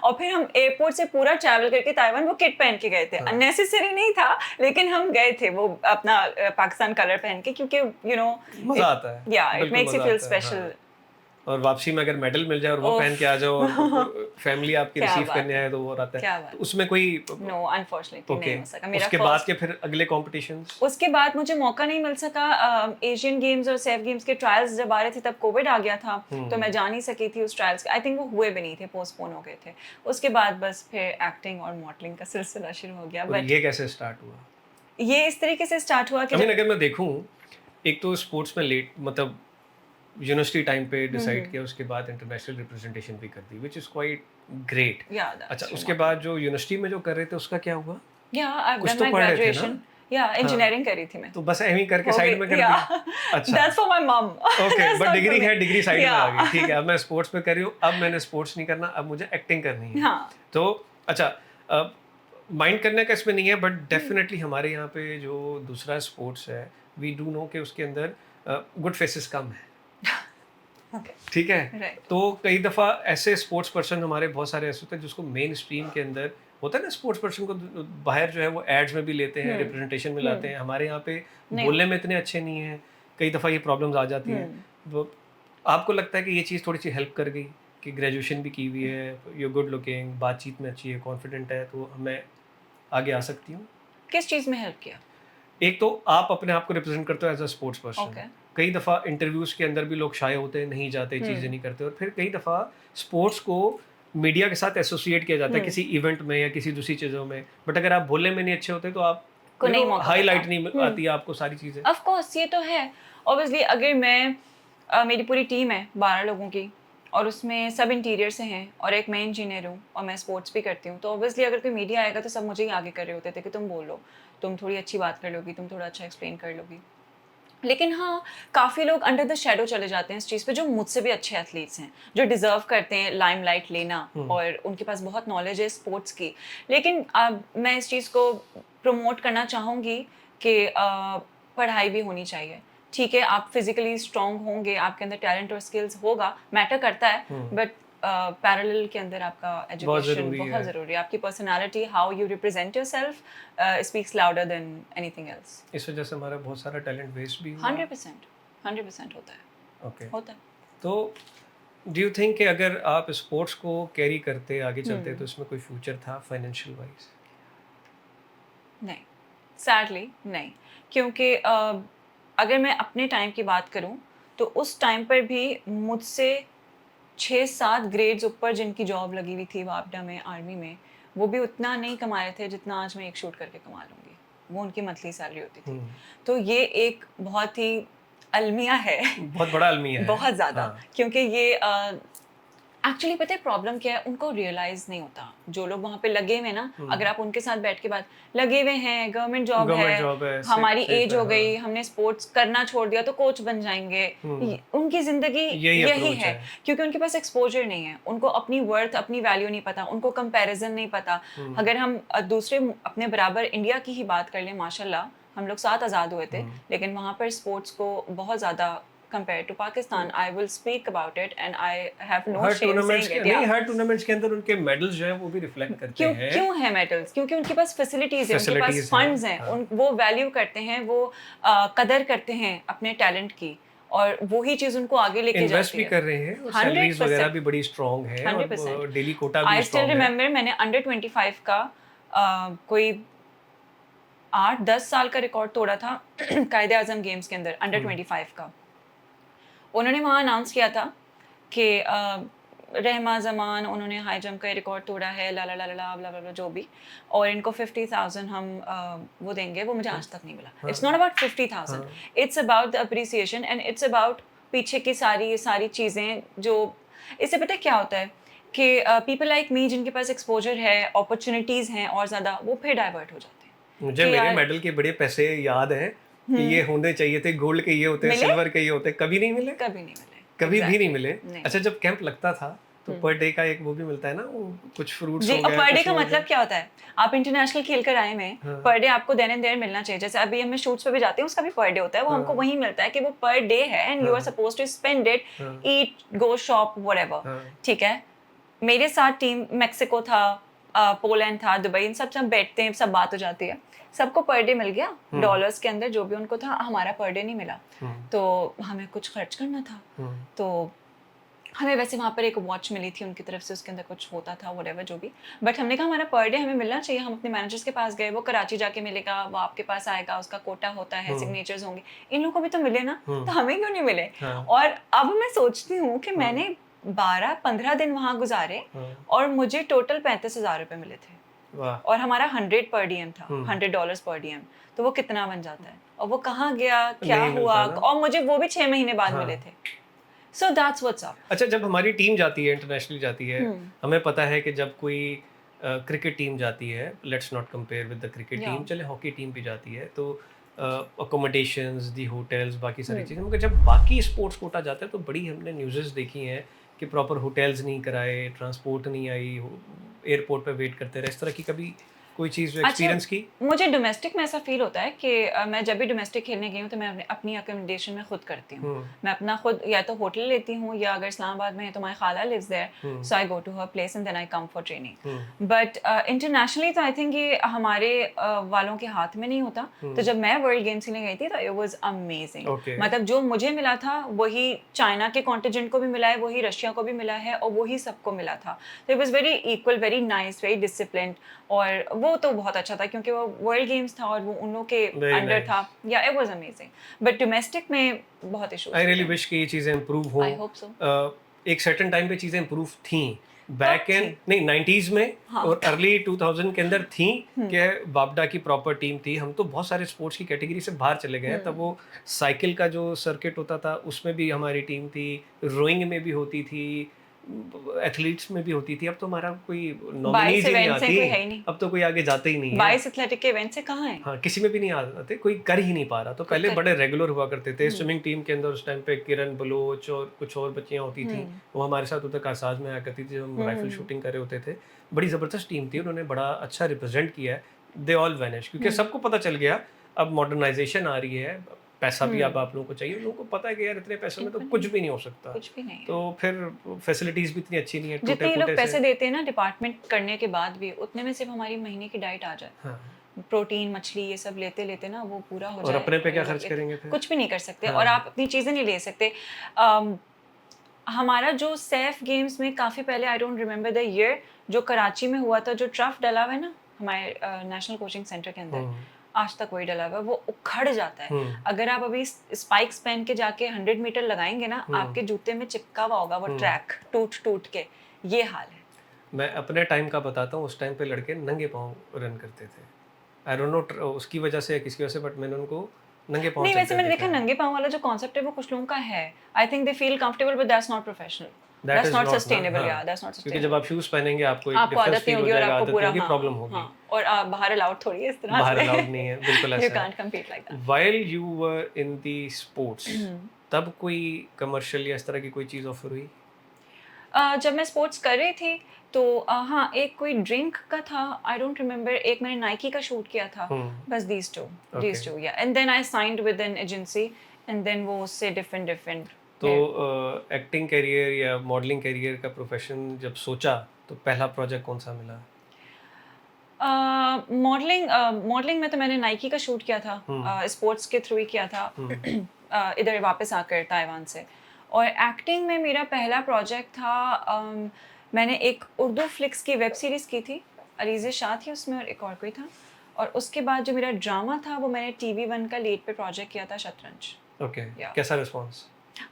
Speaker 1: और फिर हम एयरपोर्ट से पूरा ट्रैवल करके ताइवान वो किट पहन के गए थे। अननेसेसरी नहीं था लेकिन हम गए थे वो अपना पाकिस्तान कलर पहन के, क्योंकि
Speaker 2: मजा आता है,
Speaker 1: या it makes you feel special.
Speaker 2: और वापसी में अगर मेडल मिल जाए और वो पहन के आ जाओ और फैमिली आपकी रिसीव करने आए तो वो रहता है, तो उसमें कोई
Speaker 1: नो अनफॉर्चुनेटली नहीं हो सका मेरा।
Speaker 2: उसके बाद के फिर अगले कॉम्पिटिशंस,
Speaker 1: उसके बाद मुझे मौका नहीं मिल सका। एशियन गेम्स और सेफ गेम्स के ट्रायल्स जब आ रहे थे तब कोविड आ गया था, तो मैं जा नहीं सकी थी उस ट्रायल्स। आई थिंक वो हुए भी नहीं थे, पोस्टपोन हो गए थे। उसके बाद बस फिर एक्टिंग और मॉडलिंग का सिलसिला शुरू हो गया। बट
Speaker 2: ये कैसे स्टार्ट हुआ?
Speaker 1: ये इस तरीके से स्टार्ट हुआ कि
Speaker 2: अगर मैं देखूं, एक तो स्पोर्ट्स में लेट मतलब यूनिवर्सिटी टाइम पे डिसाइड किया, उसके बाद इंटरनेशनल रिप्रेजेंटेशन भी कर दी, व्हिच इज क्वाइट ग्रेट। अच्छा, उसके बाद जो यूनिवर्सिटी में जो कर रहे थे उसका क्या हुआ?
Speaker 1: कुछ तो पढ़ रहे थे ना? इंजीनियरिंग करी थी मैं,
Speaker 2: तो बस ऐਵੇਂ करके साइड में कर दिया। अच्छा,
Speaker 1: that's for my mom.
Speaker 2: Okay, but degree है, डिग्री साइड में आ गई, ठीक है। अब मैं स्पोर्ट्स पे कर रही हूँ, अब मैंने स्पोर्ट्स नहीं करना, अब मुझे एक्टिंग करनी है। तो अच्छा, माइंड करने का इसमें नहीं है, बट डेफिनेटली हमारे यहाँ पे जो दूसरा स्पोर्ट्स है, वी डू नो कि उसके अंदर गुड फेसेस कम है। ठीक है, तो कई दफ़ा ऐसे स्पोर्ट्स पर्सन हमारे बहुत सारे ऐसे होते हैं जिसको मेन स्ट्रीम के अंदर होता है ना, स्पोर्ट्स पर्सन को बाहर जो है वो एड्स में भी लेते हैं, रिप्रेजेंटेशन में लाते हैं। हमारे यहाँ पे बोलने में इतने अच्छे नहीं हैं, कई दफ़ा ये प्रॉब्लम्स आ जाती हैं। तो आपको लगता है कि ये चीज़ थोड़ी सी हेल्प कर गई कि ग्रेजुएशन भी की हुई है, यू गुड लुकिंग, बातचीत में अच्छी है, कॉन्फिडेंट है, तो मैं आगे आ सकती हूँ?
Speaker 1: किस चीज़ में हेल्प किया?
Speaker 2: एक तो आप अपने आप को रिप्रेजेंट करते हो एज अ स्पोर्ट्स पर्सन। कई दफ़ा इंटरव्यूज़ के अंदर भी लोग शाये होते हैं, नहीं जाते, चीज़ें नहीं करते। और फिर कई दफ़ा स्पोर्ट्स को मीडिया के साथ एसोसिएट किया जाता है किसी इवेंट में या किसी दूसरी चीज़ों में, बट अगर आप बोलने में नहीं अच्छे होते तो आप
Speaker 1: को नहीं
Speaker 2: हाईलाइट नहीं आती है आपको सारी चीज़ें।
Speaker 1: ऑफ कोर्स ये तो है। ऑब्वियसली अगर मैं मेरी पूरी टीम है 12 लोगों की और उसमें सब इंटीरियर से हैं और एक मैं इंजीनियर हूँ और मैं स्पोर्ट्स भी करती हूँ, तो ऑब्वियसली अगर कोई मीडिया आएगा तो सब मुझे ही आगे कर रहे होते थे कि तुम बोलो, तुम थोड़ी अच्छी बात कर लोगी, तुम थोड़ा अच्छा एक्सप्लेन कर लोगी। लेकिन हाँ, काफ़ी लोग अंडर द शैडो चले जाते हैं इस चीज़ पे, जो मुझसे भी अच्छे एथलीट्स हैं, जो डिज़र्व करते हैं लाइमलाइट लेना और उनके पास बहुत नॉलेज है स्पोर्ट्स की। लेकिन अब मैं इस चीज़ को प्रमोट करना चाहूँगी कि पढ़ाई भी होनी चाहिए। ठीक है, आप फिजिकली स्ट्रॉन्ग होंगे, आपके अंदर टैलेंट और स्किल्स होगा, मैटर करता है, बट पैरेलल के अंदर आपका एजुकेशन बहुत ज़रूरी है। आपकी personality, how you represent yourself speaks louder than anything else.
Speaker 2: इस वजह से हमारा बहुत सारा टैलेंट वेस्ट भी
Speaker 1: 100% होता है।
Speaker 2: ओके,
Speaker 1: होता है।
Speaker 2: तो डू यू थिंक कि अगर आप स्पोर्ट्स को कैरी करते आगे चलते तो इसमें कोई फ्यूचर था फाइनेंशियल वाइज?
Speaker 1: नहीं, सैडली नहीं, क्योंकि अगर मैं अपने टाइम की बात करूं तो उस टाइम पर भी मुझसे 6-7 ग्रेड्स ऊपर जिनकी जॉब लगी हुई थी वापडा में, आर्मी में, वो भी उतना नहीं कमा रहे थे जितना आज मैं एक शूट करके कमा लूँगी। वो उनकी मंथली सैलरी होती थी। तो ये एक बहुत ही अलमिया है,
Speaker 2: बहुत बड़ा अलमिया है,
Speaker 1: बहुत ज़्यादा। क्योंकि ये एक्चुअली पता है प्रॉब्लम क्या है, उनको रियलाइज नहीं होता। जो लोग वहाँ पे लगे हुए ना, अगर आप उनके साथ बैठ के बात, लगे हुए हैं, गवर्नमेंट जॉब है, हमारी एज हो गई, हमने स्पोर्ट्स करना छोड़ दिया तो कोच बन जाएंगे, उनकी जिंदगी यही है। क्योंकि उनके पास एक्सपोजर नहीं है, उनको अपनी वर्थ, अपनी वैल्यू नहीं पता, उनको कंपैरिजन नहीं पता। अगर हम दूसरे अपने बराबर इंडिया की ही बात कर लें, माशाल्लाह हम लोग 7 आज़ाद हुए थे, लेकिन वहाँ पर स्पोर्ट्स को बहुत ज़्यादा compared to Pakistan, I will speak about it and I have no shame saying it.
Speaker 2: नहीं, हर टूर्नामेंट्स के अंदर उनके मेडल्स जो हैं वो भी रिफ्लेक्ट करते हैं।
Speaker 1: क्यों है मेडल्स? क्योंकि उनके पास फैसिलिटीज है, उनके पास फंड्स हैं, वो वैल्यू करते हैं, वो कदर करते हैं अपने टैलेंट की, और वही चीज उनको आगे लेके जाती है।
Speaker 2: इन्वेस्ट भी कर रहे हैं और सैलरीज वगैरह भी बड़ी स्ट्रांग है और डेली कोटा भी स्ट्रांग है।
Speaker 1: I still remember मैंने अंडर 25 का कोई 8-10 साल का रिकॉर्ड तोड़ा था कायदे आजम गेम्स के अंदर, अंडर 25 का। उन्होंने वहाँ अनाउंस किया था कि रहमा जमान, उन्होंने हाई जंप का रिकॉर्ड तोड़ा है, ला ला ला ला ला ला जो भी, और इनको 50,000 हम वो देंगे। वो मुझे आज तक नहीं मिला। It's not about 50,000, it's about the appreciation and it's about पीछे की सारी चीज़ें। जो इससे पता है क्या होता है कि पीपल लाइक मी जिनके पास एक्सपोजर है, अपॉर्चुनिटीज़ हैं और ज़्यादा, वो फिर डाइवर्ट हो जाते हैं।
Speaker 2: मुझे मेरे मेडल के बड़े पैसे याद हैं कि ये होने चाहिए थे, गोल्ड के ये होते, सिल्वर के ये होते, कभी नहीं मिले,
Speaker 1: कभी नहीं मिले,
Speaker 2: कभी भी नहीं मिले। अच्छा, जब कैंप लगता था तो पर डे का एक वो भी मिलता है ना, वो कुछ फ्रूट्स
Speaker 1: जी,
Speaker 2: हो
Speaker 1: और
Speaker 2: गया,
Speaker 1: पर डे
Speaker 2: कुछ
Speaker 1: का
Speaker 2: हो
Speaker 1: मतलब
Speaker 2: गया।
Speaker 1: क्या होता है? आप इंटरनेशनल खेल कर आए में
Speaker 2: हाँ।
Speaker 1: पर डे आपको देन एंड देयर मिलना चाहिए। जैसे अभी हम शूट्स पे भी जाते हैं, उसका भी पर डे होता है, वो हमको
Speaker 2: हाँ।
Speaker 1: वही मिलता है कि वो पर डे है एंड यू आर
Speaker 2: हाँ।
Speaker 1: सपोज्ड टू स्पेंड इट,
Speaker 2: हाँ।
Speaker 1: ईट, गो शॉप, व्हाटएवर।
Speaker 2: हाँ।
Speaker 1: ठीक है? मेरे साथ टीम मेक्सिको था, पोलैंड था, दुबई, इन सब बैठते हैं, सब बात हो जाती है। सबको पर डे मिल गया, डॉलर्स के अंदर जो भी उनको था, हमारा पर डे नहीं मिला। तो हमें कुछ खर्च करना था। तो हमें वैसे वहाँ पर एक वॉच मिली थी उनकी तरफ से, उसके अंदर कुछ होता था व्हाटएवर जो भी, बट हमने कहा हमारा पर डे हमें मिलना चाहिए। हम अपने मैनेजर्स के पास गए, वो कराची जाके मिलेगा, वो आपके पास आएगा, उसका कोटा होता है, सिग्नेचर्स होंगे, इन लोगों को भी तो मिले ना, तो हमें क्यों नहीं मिले?
Speaker 2: हाँ।
Speaker 1: और अब मैं सोचती हूँ कि मैंने 12-15 दिन वहाँ गुजारे और मुझे टोटल 35,000 रुपये मिले थे,
Speaker 2: वाह।
Speaker 1: और हमारा 100 पर डीएम था, $100 पर डीएम। तो वो कितना बन जाता है, और वो कहाँ गया, क्या
Speaker 2: नहीं
Speaker 1: हुआ,
Speaker 2: मिलता ना।
Speaker 1: और मुझे वो भी 6 महीने बाद मिले थे। So that's what's up.
Speaker 2: अच्छा, जब हमारी टीम जाती है, इंटरनेशनली जाती है, हमें पता है कि जब कोई क्रिकेट टीम जाती है, let's not compare with the cricket team, चले हॉकी टीम भी जाती है, तो अकोमोडेशंस, दी होटल्स, बाकी सारी चीज़ें, मगर जब बाकी स्पोर्ट्स कोटा जाता है तो बड़ी हमने न्यूज़ेस देखी हैं कि प्रॉपर होटल्स नहीं कराए, ट्रांसपोर्ट नहीं आई, एयरपोर्ट पे वेट करते रहे, इस तरह की कभी कोई चीज़
Speaker 1: अच्छा,
Speaker 2: एक्सपीरियंस की?
Speaker 1: मुझे डोमेस्टिक में ऐसा फील होता है कि मैं जब भी डोमेस्टिक खेलने गई हूँ तो मैं अपनी अकोमोडेशन में खुद करती हूँ। मैं अपना खुद या तो होटल लेती हूँ, या अगर इस्लामाबाद में है तो माई खाला lives there, so I go to her place and then I come for training. But internationally तो आई थिंक ये हमारे वालों के हाथ में नहीं होता। तो जब मैं वर्ल्ड गेम्स खेलने गई थी तो इट वाज अमेजिंग।
Speaker 2: Okay.
Speaker 1: मतलब जो मुझे मिला था वही चाइना के कॉन्टिजेंट को भी मिला है, वही रशिया को भी मिला है, और वही सबको मिला था। तो it was very equal, very nice, very disciplined, और वो तो बहुत अच्छा था क्योंकि वो वर्ल्ड गेम्स था और वो उन लोगों के
Speaker 2: Very
Speaker 1: अंडर
Speaker 2: nice.
Speaker 1: था। या it was amazing, but domestic में बहुत इश्यूज
Speaker 2: आई रियली विश कि ये चीज़ें इम्प्रूव हों।
Speaker 1: I hope so.
Speaker 2: एक सर्टेन टाइम पे चीज़ें इम्प्रूव थीं,
Speaker 1: कब
Speaker 2: बैक इन
Speaker 1: थी?
Speaker 2: नहीं 90s में,
Speaker 1: हाँ।
Speaker 2: और अर्ली 2000 के अंदर थी कि बाबडा की प्रॉपर टीम थी। हम तो बहुत सारे स्पोर्ट्स की कैटेगरी से बाहर चले गए हैं। तब वो साइकिल का जो सर्किट होता था उसमें भी हमारी टीम थी, रोइंग में भी होती थी, एथलीट्स में भी होती थी। अब तो हमारा कोई
Speaker 1: 22
Speaker 2: नॉमिनीज ही नहीं
Speaker 1: इवेंट्स हैं,
Speaker 2: आती,
Speaker 1: कोई है ही नहीं।
Speaker 2: अब तो कोई आगे जाते ही नहीं है।
Speaker 1: 22 एथलेटिक के इवेंट्स से कहाँ है?
Speaker 2: हाँ, किसी में भी नहीं आते, कोई कर ही नहीं पा रहा। तो
Speaker 1: कोई
Speaker 2: पहले
Speaker 1: कर
Speaker 2: बड़े रेगुलर हुआ करते थे। स्विमिंग टीम के अंदर उस टाइम पे किरण बलोच और कुछ और बच्चियां होती थी, वो हमारे साथ उधर कारसाज में आया करती थी जब हम राइफल शूटिंग कर रहे होते थे। बड़ी ज़बरदस्त टीम थी, उन्होंने बड़ा अच्छा रिप्रेजेंट किया है। दे ऑल वैनिश, क्योंकि सबको पता चल गया अब मॉडर्नाइजेशन आ रही है, पैसा भी अब आप लोगों को चाहिए। लोगों को पता है कि यार इतने पैसों में तो कुछ भी नहीं हो सकता,
Speaker 1: कुछ भी नहीं है।
Speaker 2: तो फिर फैसिलिटीज़ भी इतनी अच्छी नहीं है,
Speaker 1: जितने ये लोग
Speaker 2: टूटे-फूटे
Speaker 1: पैसे
Speaker 2: से।
Speaker 1: देते हैं ना डिपार्टमेंट करने के बाद भी, उतने में सिर्फ हमारी महीने की डाइट आ जाए।
Speaker 2: हाँ,
Speaker 1: प्रोटीन, मछली, ये सब लेते लेते ना वो पूरा हो
Speaker 2: और
Speaker 1: जाए,
Speaker 2: अपने पे
Speaker 1: और
Speaker 2: क्या
Speaker 1: ये लोग
Speaker 2: खर्च करेंगे फिर?
Speaker 1: कुछ भी नहीं कर सकते,
Speaker 2: हाँ।
Speaker 1: और आप अपनी चीज़ें नहीं ले सकते। अम, हमारा जो सैफ गेम्स में काफ़ी पहले, I don't remember the year, जो कराची में हुआ था, जो ट्रफ डला हुआ है ना हमारे नेशनल कोचिंग सेंटर के अंदर, आज तक वही डला हुआ है, वो उखड़ जाता है। अगर आप अभी स्पाइक्स पहन के जाके 100 मीटर लगाएंगे ना, आपके जूते में चिपका हुआ होगा वो ट्रैक, टूट टूट के। ये हाल है।
Speaker 2: मैं अपने टाइम का बताता हूँ, उस टाइम पे लड़के नंगे पाँव रन करते थे। आई डोंट नो उसकी वजह से या किसकी वजह से, बट मैंने उनको नंगे पाँव
Speaker 1: नहीं,
Speaker 2: चलते
Speaker 1: वैसे
Speaker 2: हुए
Speaker 1: मैंने देखा
Speaker 2: देखा है।
Speaker 1: नंगे पाँव वाला जो कॉन्सेप्ट है वो कुछ लोगों का है। I think they feel comfortable, but that's not professional,
Speaker 2: that
Speaker 1: that's
Speaker 2: is
Speaker 1: not
Speaker 2: not ना,
Speaker 1: सस्टेनेबल। या
Speaker 2: हाँ,
Speaker 1: दैट्स नॉट
Speaker 2: क्योंकि जब
Speaker 1: सस्टेनेबल।
Speaker 2: आप शूज पहनेंगे आपको एक
Speaker 1: आपको
Speaker 2: डिफरेंस
Speaker 1: आदत नहीं
Speaker 2: फील हो
Speaker 1: होगी और
Speaker 2: जाएगा,
Speaker 1: आपको
Speaker 2: आदत
Speaker 1: पूरा,
Speaker 2: नहीं होगी,
Speaker 1: हाँ
Speaker 2: प्रॉब्लम होगी।
Speaker 1: हाँ, और बाहर अलाउड थोड़ी है इस तरह
Speaker 2: बाहर
Speaker 1: से।
Speaker 2: अलाउड नहीं है, बिल्कुल
Speaker 1: यू
Speaker 2: ऐसा
Speaker 1: कांट
Speaker 2: है।
Speaker 1: Compete like that.
Speaker 2: While you were in the sports, तब कोई कमर्शियल या इस तरह की कोई चीज़ ऑफर हुई?
Speaker 1: जब मैं स्पोर्ट्स कर रही थी तो हाँ, एक कोई ड्रिंक का था, आई डोंट रिमेम्बर। एक मैंने नाइकी का शूट किया था, बस these two yeah, and then I signed with an agency, and then वो उससे डिफरेंट
Speaker 2: तो एक्टिंग करियर या मॉडलिंग करियर का प्रोफेशन जब सोचा तो पहला प्रोजेक्ट कौन सा मिला?
Speaker 1: मॉडलिंग में तो मैंने नाइकी का शूट किया था, स्पोर्ट्स के थ्रू ही किया था, इधर वापस आकर ताइवान से। और एक्टिंग में मेरा पहला प्रोजेक्ट था, मैंने एक उर्दू फ्लिक्स की वेब सीरीज़ की थी, अलीज़े शाह थी उसमें और एक और कोई था। और उसके बाद जो मेरा ड्रामा था वो मैंने TV1 का लीड पे प्रोजेक्ट किया था, शतरंज।
Speaker 2: Okay,
Speaker 1: Yeah.
Speaker 2: कैसा response?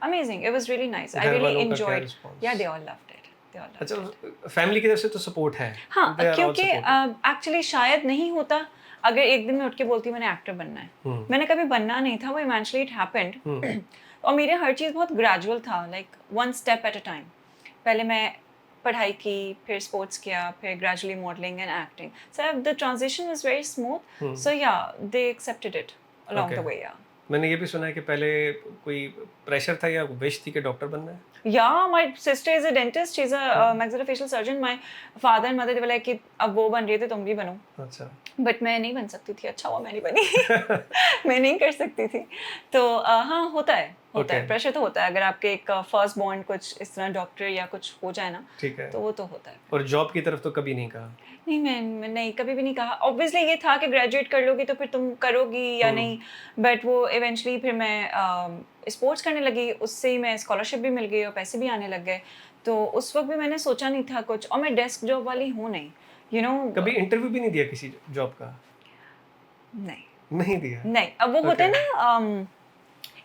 Speaker 1: Amazing, it was really nice, I
Speaker 2: घर
Speaker 1: really
Speaker 2: वालों का क्या
Speaker 1: enjoyed.
Speaker 2: response?
Speaker 1: Yeah, they all loved it, they all loved it.
Speaker 2: अच्छा, फैमिली की तरफ से तो सपोर्ट है।
Speaker 1: हाँ,
Speaker 2: They are all
Speaker 1: क्योंकि
Speaker 2: supportive.
Speaker 1: एक्चुअली शायद नहीं होता अगर एक दिन मैं उठ के बोलती मैंने एक्टर बनना है। मैंने कभी बनना नहीं था, वो इवेंचुअली इट हैपेंड। और मेरे हर चीज़ बहुत ग्रेजुअल था, like one step at a time. पहले मैं पढ़ाई की, फिर स्पोर्ट्स किया, फिर gradually modelling and acting. So the transition was very smooth, so yeah they accepted it along the way. Yeah
Speaker 2: मैंने ये भी सुना है कि पहले कोई प्रेशर था या विश थी कि डॉक्टर बनना है?
Speaker 1: Yeah, my sister is a dentist. She's a maxillofacial surgeon. My father and mother they were like कि अब वो बन रही थी तुम भी बनो.
Speaker 2: अच्छा।
Speaker 1: बट मैं नहीं बन सकती थी. अच्छा हुआ मैं नहीं बनी. मैं नहीं कर सकती थी. तो हाँ होता है प्रेशर तो होता है अगर आपके एक फर्स्ट बॉर्न कुछ इस तरह डॉक्टर या कुछ हो जाए ना.
Speaker 2: ठीक है.
Speaker 1: तो वो तो होता है.
Speaker 2: और जॉब की तरफ तो कभी नहीं कहा?
Speaker 1: नहीं मैं नहीं कभी भी नहीं कहा. ऑब्वियसली ये था कि ग्रेजुएट कर लोगी तो फिर तुम करोगी या नहीं. बट वो इवेंचुअली फिर मैं स्पोर्ट्स करने लगी. उससे ही मैं स्कॉलरशिप भी मिल गई और पैसे भी आने लग गए. तो उस वक्त भी मैंने सोचा नहीं था कुछ. और मैं डेस्क जॉब वाली हूँ नहीं.
Speaker 2: कभी इंटरव्यू भी नहीं दिया किसी जॉब का? नहीं दिया.
Speaker 1: नहीं. अब वो होते हैं ना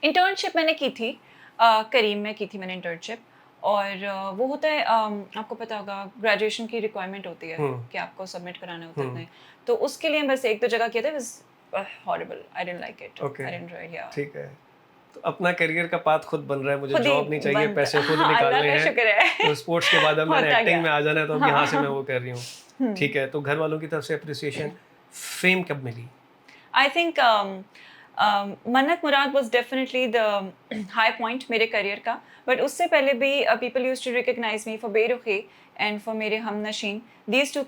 Speaker 1: इंटर्नशिप मैंने की थी. करीम में की थी मैंने इंटर्नशिप. और वो होता है आपको पता होगा ग्रेजुएशन की रिक्वायरमेंट होती है कि आपको सबमिट कराने होते हैं. तो उसके लिए बस एक दो जगह किया था. It was horrible. I didn't like it. I didn't enjoy it.
Speaker 2: ठीक है. तो अपना करियर का पाथ खुद बन रहा है. मुझे जॉब नहीं चाहिए, पैसे खुद निकालने हैं. तो स्पोर्ट्स के बाद अब मैंने एक्टिंग में आ जाना है तो अब यहाँ से मैं वो कर रही हूँ. ठीक है. तो घर वालों की तरफ से अप्रिसिएशन, फेम कब मिली?
Speaker 1: I think Mannat Murad was definitely the high point मेरे करियर का. बट उससे पहले भी people used to recognise me for Berukhi and for मेरे Humnasheen. These two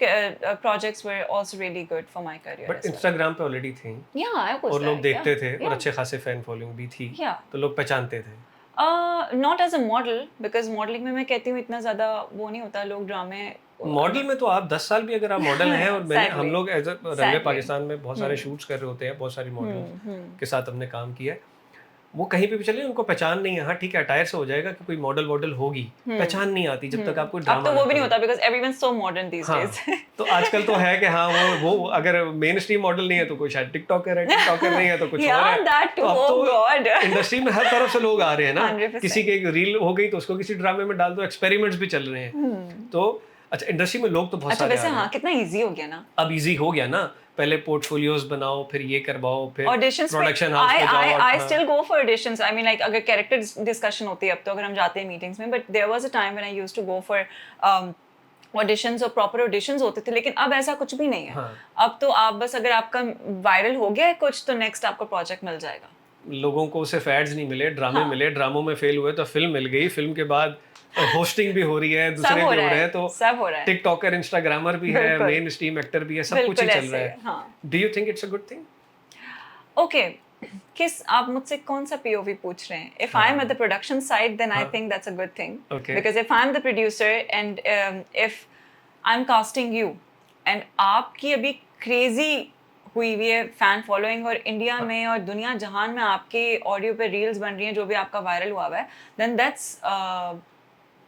Speaker 1: projects were also really good for my career.
Speaker 2: But Instagram पे already थी.
Speaker 1: Yeah, I was
Speaker 2: और लोग देखते थे
Speaker 1: yeah.
Speaker 2: और अच्छे खासे फैन फॉलोइंग भी थी. तो लोग पहचानते थे.
Speaker 1: Not as a model because modeling में मैं कहती हूँ इतना ज़्यादा वो नहीं होता. लोग ड्रामे
Speaker 2: मॉडल में तो आप 10 साल भी अगर आप मॉडल हैं और मैंने हम लोग एज रनवे पाकिस्तान में बहुत सारे शूट्स कर रहे होते हैं. बहुत सारी मॉडल के साथ हमने काम किया. वो कहीं पे भी चले उनको पहचान नहीं है. हाँ ठीक है अटायर से हो जाएगा कि कोई मॉडल होगी. पहचान नहीं आती जब तक आपको ड्रामा.
Speaker 1: अब तो वो भी नहीं होता because everyone's so modern these days.
Speaker 2: तो आजकल तो है कि हाँ वो अगर मेन स्ट्रीम मॉडल नहीं है तो कोई शायद टिकटॉकर है. टिकटॉकर नहीं है तो कुछ और है. तो अब तो इंडस्ट्री में हर तरफ से लोग आ रहे हैं ना. किसी की एक रील हो गई तो उसको किसी ड्रामे में डाल दो. एक्सपेरिमेंट्स भी चल रहे हैं. तो अच्छा इंडस्ट्री में लोग तो बहुत सारे.
Speaker 1: वैसे हाँ कितना इजी हो गया ना.
Speaker 2: अब इजी हो गया ना. पहले पोर्टफोलियोज बनाओ फिर ये करवाओ फिर
Speaker 1: प्रोडक्शन हाउस पे जाओ. I still go for auditions. I mean like अगर कैरेक्टर डिस्कशन होती है अब तो अगर हम जाते हैं मीटिंग्स में. But there was a time when I used to go for auditions और प्रॉपर ऑडिशंस होते थे. लेकिन अब ऐसा कुछ भी नहीं है. अब तो आप बस अगर आपका वायरल हो गया है कुछ तो नेक्स्ट आपको प्रोजेक्ट मिल जाएगा.
Speaker 2: लोगों को सिर्फ एड्स नहीं मिले ड्रामे मिले. ड्रामों में फेल हुए तो फिल्म मिल गई. फिल्म के बाद होस्टिंग भी हो रही है. दूसरे भी हो रहे हैं. तो
Speaker 1: सब हो रहा है.
Speaker 2: टिकटॉकर इंस्टाग्रामर भी है. मेन स्ट्रीम एक्टर भी है. सब कुछ ही चल रहा है. Do you think it's a good thing?
Speaker 1: Okay किस आप मुझसे कौन सा पीओवी पूछ रहे हैं? If I am at the production side then I think that's a good thing. Because if I am the producer and if I am casting you and आपकी अभी क्रेजी हुई हुई है फैन फॉलोइंग और India में और दुनिया जहान में आपके ऑडियो पे रील्स बन रही हैं जो भी आपका वायरल हुआ है then that's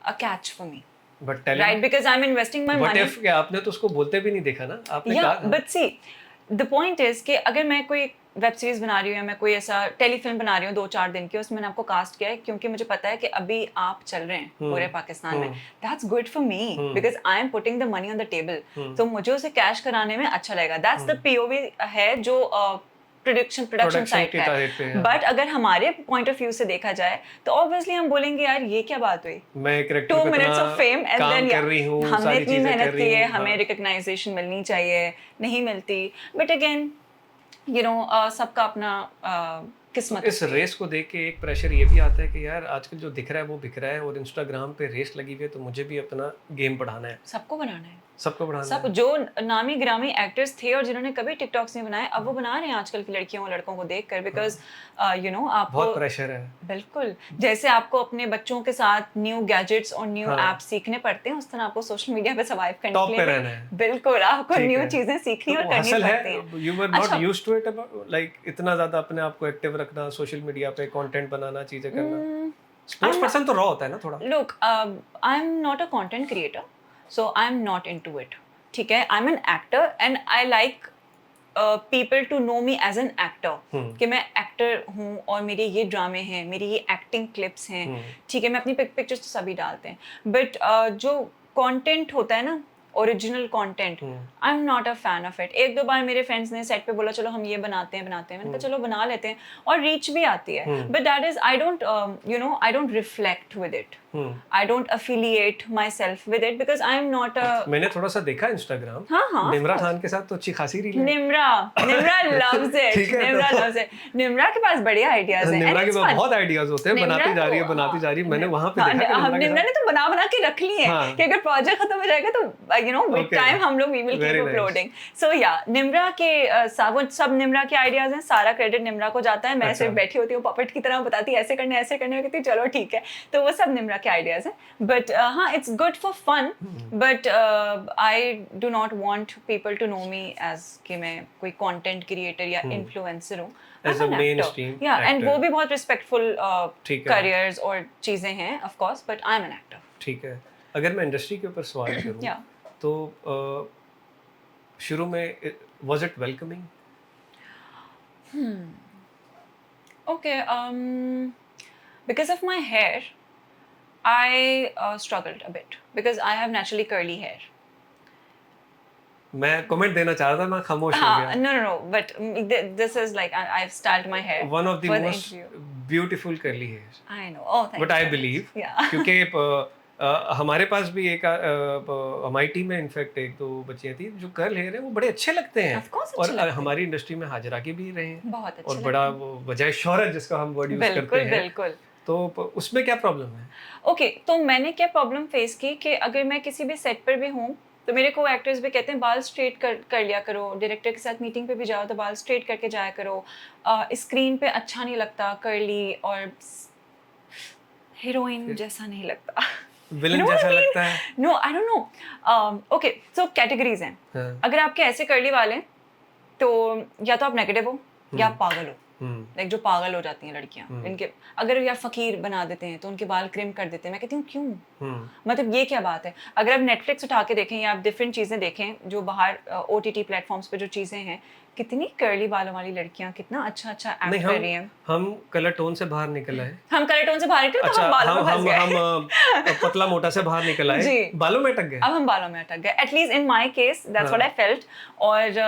Speaker 1: a catch for me.
Speaker 2: But talent,
Speaker 1: right? Because I'm investing my money.
Speaker 2: What if क्या आपने तो उसको बोलते भी नहीं देखा ना. आपने
Speaker 1: कहा but see the point is कि अगर मैं कोई वेब सीरीज बना रही हूँ या मैं कोई ऐसा टेलीफिल्म बना रही हूँ 2-4 दिन की उसमें मैंने आपको कास्ट किया है क्योंकि मुझे पता है कि अभी आप चल रहे हैं पूरे पाकिस्तान में. That's good for me because I am putting the money on the table. तो मुझे उसे कैश कराने में अच्छा लगेगा. दैट्स द पीओवी है जो प्रोडक्शन साइड है. बट अगर हमारे पॉइंट ऑफ व्यू से देखा जाए तो ऑब्वियसली हम बोलेंगे यार ये क्या बात हुई.
Speaker 2: मैं
Speaker 1: 2 minutes of fame and then हमने इतनी मेहनत की है. हमें रिकॉग्नाइजेशन मिलनी चाहिए. नहीं मिलती. बट अगेन यू नो सबका अपना किस्मत.
Speaker 2: इस रेस को देख के एक प्रेशर ये भी आता है कि यार आजकल जो दिख रहा है वो बिक रहा है और इंस्टाग्राम पे रेस लगी हुई है तो मुझे भी अपना गेम बढ़ाना है.
Speaker 1: सबको बनाना है.
Speaker 2: सब
Speaker 1: जो नामी ग्रामी एक्टर्स थे और जिन्होंने कभी टिकटॉक्स नहीं बनाए अब वो बना रहे हैं आजकल की लड़कियों और लड़कों को देखकर. बिकॉज यू नो आपको
Speaker 2: बहुत प्रेशर है.
Speaker 1: बिल्कुल जैसे आपको अपने बच्चों के साथ न्यू गैजेट्स और न्यू ऐप्स सीखने पड़ते हैं उस तरह आपको सोशल मीडिया पे सर्वाइव करने के लिए
Speaker 2: रहना है.
Speaker 1: बिल्कुल आपको न्यू चीजें सीखनी और करनी पड़ती हैं.
Speaker 2: You were not used to it like इतना ज्यादा अपने आप को एक्टिव रखना सोशल मीडिया पे कंटेंट बनाना चीजें करना. स्पोर्ट्स पर्सन तो रॉ होता है ना थोड़ा.
Speaker 1: Look I am not a content creator so I am not into it. ठीक है. I am an actor and I like people to know me as an actor कि मैं एक्टर हूँ और मेरे ये ड्रामे हैं मेरी ये एक्टिंग क्लिप्स हैं. ठीक है. मैं अपनी पिक्चर्स तो सभी डालते हैं बट जो कंटेंट होता है ना original content, I am not a fan of it. एक दो बार मेरे फ्रेंड्स ने सेट पे बोला चलो हम ये बनाते हैं मैंने कहा चलो बना लेते हैं और रीच भी आती है. But that is I don't reflect with it. I don't affiliate myself with it because I'm not a.
Speaker 2: मैंने थोड़ा सा देखा इंस्टाग्राम.
Speaker 1: हाँ
Speaker 2: निम्रा खान के साथ तो अच्छी खासी रील है.
Speaker 1: Nimra loves it. Nimra loves it. Nimra के पास बड़े आइडियाज हैं.
Speaker 2: निम्रा के पास बहुत आइडियाज होते हैं. बनाती जा रही है. मैंने वहाँ पे देखा कि
Speaker 1: निम्रा ने तो बना के रख ली है कि अगर प्रोजेक्ट खत्म हो जाएगा तो विद टाइम हम लोग we will keep uploading. So yeah, Nimra के सब निम्रा के आइडियाज हैं. सारा क्रेडिट निम्रा को जाता है. मैं सिर्फ बैठी होती हूँ पपट की तरह बताती ऐसे करने कहती चलो ठीक है. तो वो सब निम्रा के आइडियाज हैं. बट हाँ, it's good for fun. But I do not want people to know me as कि मैं कोई कंटेंट क्रिएटर या इन्फ्लुएंसर हूँ.
Speaker 2: As a mainstream
Speaker 1: एंड वो भी बहुत रिस्पेक्टफुल करियर्स और चीजें हैं of course. But I am an actor.
Speaker 2: ठीक है. अगर मैं इंडस्ट्री के ऊपर सवाल करूँ तो शुरू में was it welcoming?
Speaker 1: Okay, because of my hair, I struggled a bit because I have naturally curly hair.
Speaker 2: मैं कमेंट देना चाह रहा था, मैं खामोश हो गया.
Speaker 1: No, but this is like I've styled my hair.
Speaker 2: One of the most beautiful curly hairs.
Speaker 1: I know. Oh, thank you.
Speaker 2: But I believe, क्योंकि हमारे पास भी एक हमारी टीम में इनफैक्ट एक दो बच्चियां थी जो कर्ल हेयर है, वो बड़े अच्छे लगते हैं. और हमारी इंडस्ट्री में हाजरा के भी रहे हैं.
Speaker 1: बहुत अच्छे.
Speaker 2: और बड़ा बजाय शोहरत जिसका हम वर्ड यूज करते हैं.
Speaker 1: बिल्कुल.
Speaker 2: तो उसमें क्या प्रॉब्लम है?
Speaker 1: ओके, तो मैंने क्या प्रॉब्लम फेस की कि अगर मैं किसी भी सेट पर भी हूँ तो मेरे को एक्टर्स भी कहते हैं बाल स्ट्रेट कर लिया करो. डायरेक्टर के साथ मीटिंग पे भी जाओ तो बाल स्ट्रेट करके जाया करो. स्क्रीन पे अच्छा नहीं लगता कर्ली और हीरोइन जैसा नहीं लगता.
Speaker 2: विलन जैसा लगता है.
Speaker 1: No, I don't know. Okay, so categories हैं. अगर आपके ऐसे कर्ली वाले हैं तो या तो आप नेगेटिव हो या आप पागल हो. लाइक जो पागल हो जाती हैं लड़कियां, इनके अगर या फकीर बना देते हैं तो उनके बाल क्रिम कर देते हैं. मैं कहती हूँ क्यों? मतलब ये क्या बात है? अगर आप नेटफ्लिक्स उठा के देखें या आप डिफरेंट चीज़ें देखें जो बाहर OTT प्लेटफॉर्म्स पे जो चीज़ें हैं, कितनी कर्ली बालों वाली लड़कियां कितना अच्छा एक्ट कर रही हैं.
Speaker 2: हम कलर टोन से बाहर निकल आए.
Speaker 1: हम कलर टोन से बाहर निकले तो हम बालों में फंस गए.
Speaker 2: हम पतला मोटा से बाहर निकल आए, बालों में अटक गए.
Speaker 1: अब हम बालों में अटक गए. At least in my case that's what I felt. और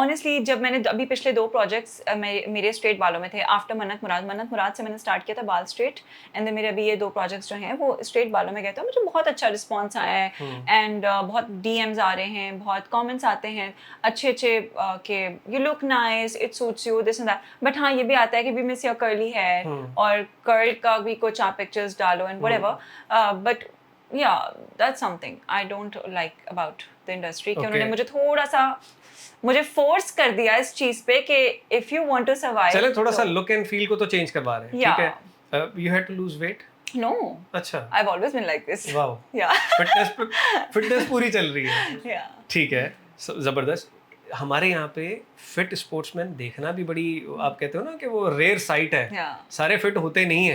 Speaker 1: ऑनेस्टली जब मैंने अभी पिछले 2 प्रोजेक्ट्स मेरे स्ट्रेट बालों में थे. आफ्टर मन्नत मुराद से मैंने स्टार्ट किया था बाल स्ट्रेट. एंड देन मेरे अभी ये 2 प्रोजेक्ट्स जो हैं वो स्ट्रेट बालों में गए थे. मुझे बहुत अच्छा रिस्पॉन्स आया है. एंड बहुत DMs आ रहे हैं, बहुत कमेंट्स आते हैं अच्छे के you look nice, it suits you, this and that. But हाँ, ये भी आता है कि we miss your curly hair और कर्ल का भी कुछ आप पिक्चर्स डालो and whatever. But yeah that's something I don't like about the industry कि उन्होंने मुझे थोड़ा सा फोर्स कर दिया इस चीज पे कि if you want to survive.
Speaker 2: चले थोड़ा सा लुक एंड फील को तो चेंज करवा रहे हैं. ठीक है. You had to lose weight?
Speaker 1: No.
Speaker 2: अच्छा.
Speaker 1: I've always been like this.
Speaker 2: Wow.
Speaker 1: Yeah.
Speaker 2: Fitness पूरी चल रही है.
Speaker 1: Yeah.
Speaker 2: ठीक है. जबरदस्त. हमारे यहाँ पे फिट स्पोर्ट्समैन देखना भी बड़ी, आप कहते हो ना कि वो रेयर साइट है. सारे फिट होते नहीं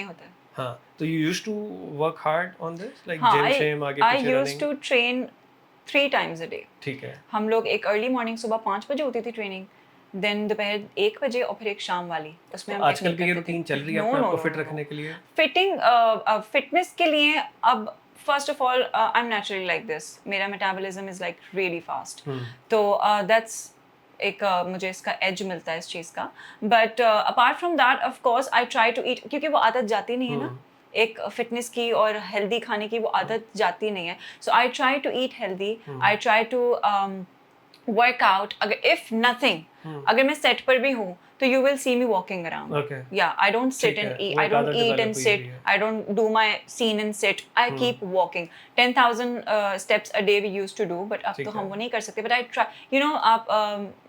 Speaker 1: होते.
Speaker 2: हाँ. तो you used to work hard on this, like gym shame आगे पीछे running.
Speaker 1: I used to train 3 times a day.
Speaker 2: ठीक है. हम
Speaker 1: लोग एक अर्ली मॉर्निंग सुबह 5 बजे होती थी ट्रेनिंग, देन दोपहर 1 बजे और फिर एक शाम वाली. उसमें हम
Speaker 2: आजकल की ये रूटीन चल रही है अपने आप को फिट रखने के लिए.
Speaker 1: फिटनेस के लिए अब first of all I am naturally like this. मेरा metabolism is like really fast. तो दैट्स एक मुझे इसका एज मिलता है इस चीज़ का. But apart from that of course I try to eat, क्योंकि वो आदत जाती नहीं है ना एक फिटनेस की और हेल्दी खाने की, वो आदत जाती नहीं है. So I try to eat healthy, I try to workout. अगर इफ नथिंग अगर मैं सेट पर भी हूँ तो you will see me walking around.
Speaker 2: Okay.
Speaker 1: Yeah, I don't sit and eat. I don't eat and sit. I don't do my scene and sit. I keep walking. 10,000 steps a day we used to do, but अब तो हम वो नहीं कर सकते. But I try. You know, आप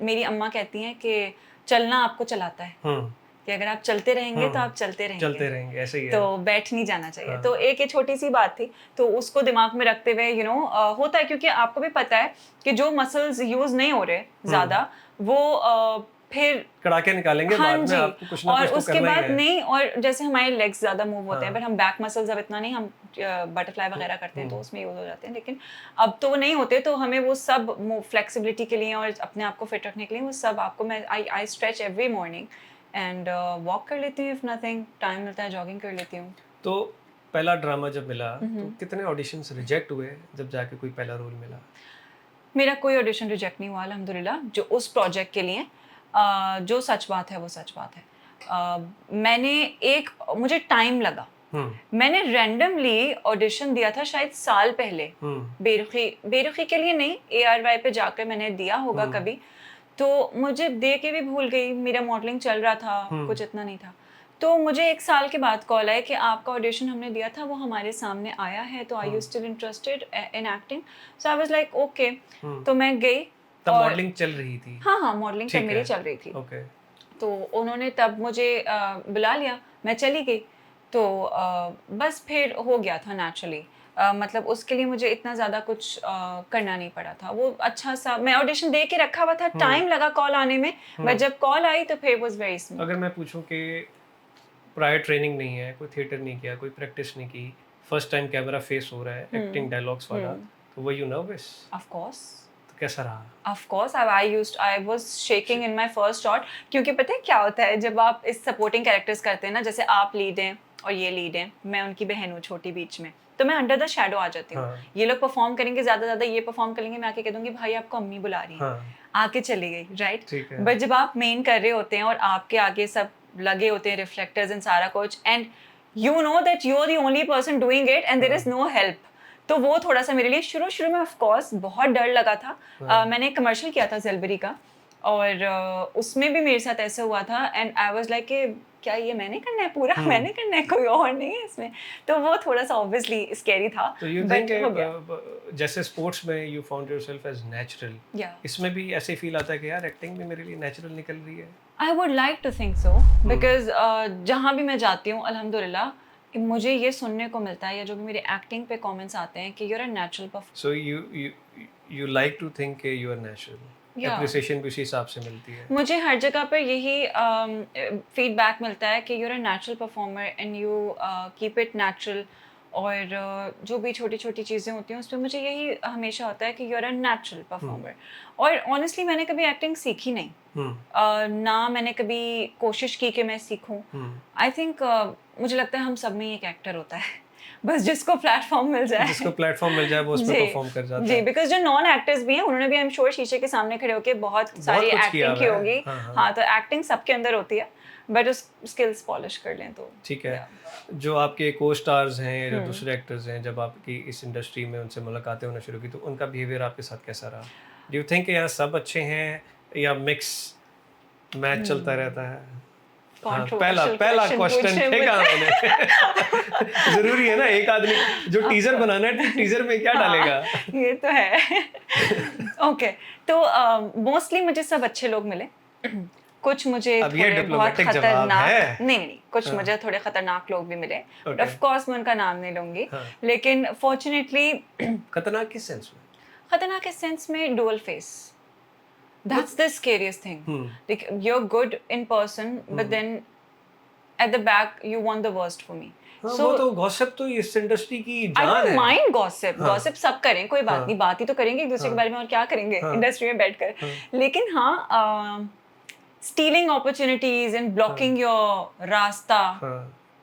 Speaker 1: मेरी अम्मा कहती हैं कि चलना आपको चलाता है. कि अगर आप चलते रहेंगे तो आप चलते रहेंगे
Speaker 2: ऐसे ही है.
Speaker 1: तो बैठ नहीं जाना चाहिए. तो एक ये छोटी सी बात थी, तो उसको दिमाग में रखते हुए यू नो होता है, क्योंकि आपको भी पता है कि जो मसल्स यूज नहीं हो रहे ज्यादा वो फिर
Speaker 2: कड़ाके निकालेंगे बाद में. आपको कुछ ना कुछ तो
Speaker 1: उसके बाद नहीं. और जैसे हमारे लेग्स ज्यादा मूव होते हैं, बट हम बैक मसल्स अब इतना नहीं, हम बटरफ्लाई वगैरह करते हैं तो उसमें यूज हो जाते हैं. लेकिन अब तो वो नहीं होते, तो हमें वो सब फ्लेक्सिबिलिटी के लिए और अपने आप को फिट रखने के लिए वो सब आपको मैं I stretch every morning and walk कर लेती हूँ. इफ नथिंग टाइम मिलता है जॉगिंग कर लेती हूँ.
Speaker 2: तो पहला ड्रामा जब मिला तो कितने ऑडिशंस रिजेक्ट हुए जब जाके कोई पहला रोल मिला?
Speaker 1: मेरा कोई ऑडिशन रिजेक्ट नहीं हुआ अल्हम्दुलिल्लाह, जो उस प्रोजेक्ट के लिए। जो सच बात है वो सच बात है। मुझे टाइम लगा। मैंने रैंडमली ऑडिशन दिया था शायद साल पहले, बेरुखी के लिए नहीं, ARY पे जाकर मैंने दिया होगा कभी, तो मुझे दे के भी भूल गई। मेरा मॉडलिंग चल रहा था, कुछ इतना नहीं था। तो मुझे 1 साल के बाद कॉल आया कि आपका ऑडिशन हमने दिया था, वो हमारे सामने आया है, तो are you still interested in acting? So I was like okay. तो मैं गई।
Speaker 2: तब मॉडलिंग चल रही थी?
Speaker 1: हाँ, मॉडलिंग तब मेरी चल रही थी।
Speaker 2: ओके।
Speaker 1: तो उन्होंने तब मुझे बुला लिया, मैं चली गई। तो बस फिर हो गया था नेचुरली। मतलब उसके लिए मुझे इतना ज़्यादा कुछ करना नहीं पड़ा था। वो अच्छा सा मैं ऑडिशन दे के रखा हुआ था, टाइम लगा कॉल आने में, बट जब कॉल आई तो फिर वाज वेरी स्मूथ।
Speaker 2: अगर मैं पूछूं कि प्रायर ट्रेनिंग नहीं है, कोई थिएटर नहीं किया, कोई प्रैक्टिस नहीं की, फर्स्ट टाइम कैमरा फेस हो रहा है, एक्टिंग डायलॉग्स वाला, तो were you nervous?
Speaker 1: Of course.
Speaker 2: तो कैसा रहा?
Speaker 1: Of course, I was shaking in my first shot, क्योंकि पता है क्या होता है जब आप इस सपोर्टिंग कैरेक्टर्स करते हैं ना, जैसे आप लीड हैं और ये लीड हैं, मैं उनकी बहन हूँ छोटी बीच में, तो मैं अंडर द शैडो आ जाती हूँ। ये लोग परफॉर्म करेंगे, ज़्यादा ये परफॉर्म करेंगे, मैं आके कह दूँगी भाई आपको अम्मी बुला रही है, आके चली गई, राइट? बट जब आप मेन कर रहे होते हैं और आपके आगे सब लगे होते हैं रिफ्लेक्टर्स एंड सारा कुछ, and you know that you are the only person doing it and there is no help, तो वो थोड़ा सा मेरे लिए शुरू में ऑफ कोर्स बहुत डर लगा था। मैंने एक कमर्शियल किया था ज़ेलबरी का, और उसमें भी मेरे साथ ऐसा हुआ था, एंड आई वाज लाइक कि क्या ये मैंने करना है पूरा, मैंने करना है, कोई और नहीं है इसमें। तो वो थोड़ा सा ऑब्वियसली स्कैरी था।
Speaker 2: तो यू थिंक जैसे स्पोर्ट्स में you found yourself as natural, इसमें भी ऐसे फील आता है कि यार एक्टिंग भी मेरे लिए नेचुरल निकल रही है?
Speaker 1: I would like to think so, because जहाँ भी मैं जाती हूँ अल्हम्दुलिल्लाह मुझे ये सुनने को मिलता है, या जो भी मेरे एक्टिंग पे कमेंट्स आते हैं कि you are a natural performer.
Speaker 2: So you like to think कि यू आर नेचुरल, एप्रिसिएशन भी उसी हिसाब से मिलती है।
Speaker 1: मुझे हर जगह पर यही फीडबैक मिलता है कि you are a natural performer and you keep it natural, और जो भी छोटी छोटी चीज़ें होती हैं उसमें मुझे यही हमेशा होता है कि you are a natural performer. और ऑनेस्टली मैंने कभी एक्टिंग सीखी नहीं, ना मैंने कभी कोशिश की कि मैं सीखूं। आई थिंक मुझे लगता है हम सब में एक एक्टर होता है, बस जिसको प्लेटफॉर्म मिल जाए वो उस पे परफॉर्म कर जाता है। जी, बिकॉज जो नॉन एक्टर्स भी हैं उन्होंने भी आई एम श्योर शीशे के सामने खड़े होकर बहुत सारी एक्टिंग की होगी। हाँ, तो एक्टिंग सबके अंदर होती है, बट उस स्किल्स पॉलिश कर लें तो
Speaker 2: ठीक है। जो आपके को स्टार्स हैं, जो दूसरे एक्टर्स हैं, जब आपकी इस इंडस्ट्री में उनसे मुलाकातें होना शुरू की तो उनका बिहेवियर आपके साथ कैसा रहा? डू यू थिंक यहाँ सब अच्छे हैं या मिक्स मैच चलता रहता है? हाँ, पहला क्वेश्चन फेंका मैंने। जरूरी है ना, एक आदमी जो टीजर बनाना है टीजर में क्या डालेगा?
Speaker 1: ये तो है। ओके, तो मोस्टली मुझे सब अच्छे लोग मिले। कुछ मुझे थोड़े बहुत खतरनाक नहीं, कुछ मुझे थोड़े खतरनाक लोग भी मिले, बट ऑफ कोर्स मैं उनका नाम नहीं लूंगी। लेकिन फॉर्चुनेटली
Speaker 2: खतरनाक किस सेंस में?
Speaker 1: खतरनाक इस सेंस में dual face, that's the scariest thing. Like you're good in person, but then at the back you want the worst for me.
Speaker 2: So वो तो गॉसिप तो इस इंडस्ट्री की जान है।
Speaker 1: I don't mind gossip. Gossip सब करें, कोई बात नहीं, बात ही तो करेंगे एक दूसरे के बारे में, और क्या करेंगे इंडस्ट्री में बैठकर। लेकिन हाँ, stealing opportunities and blocking your रास्ता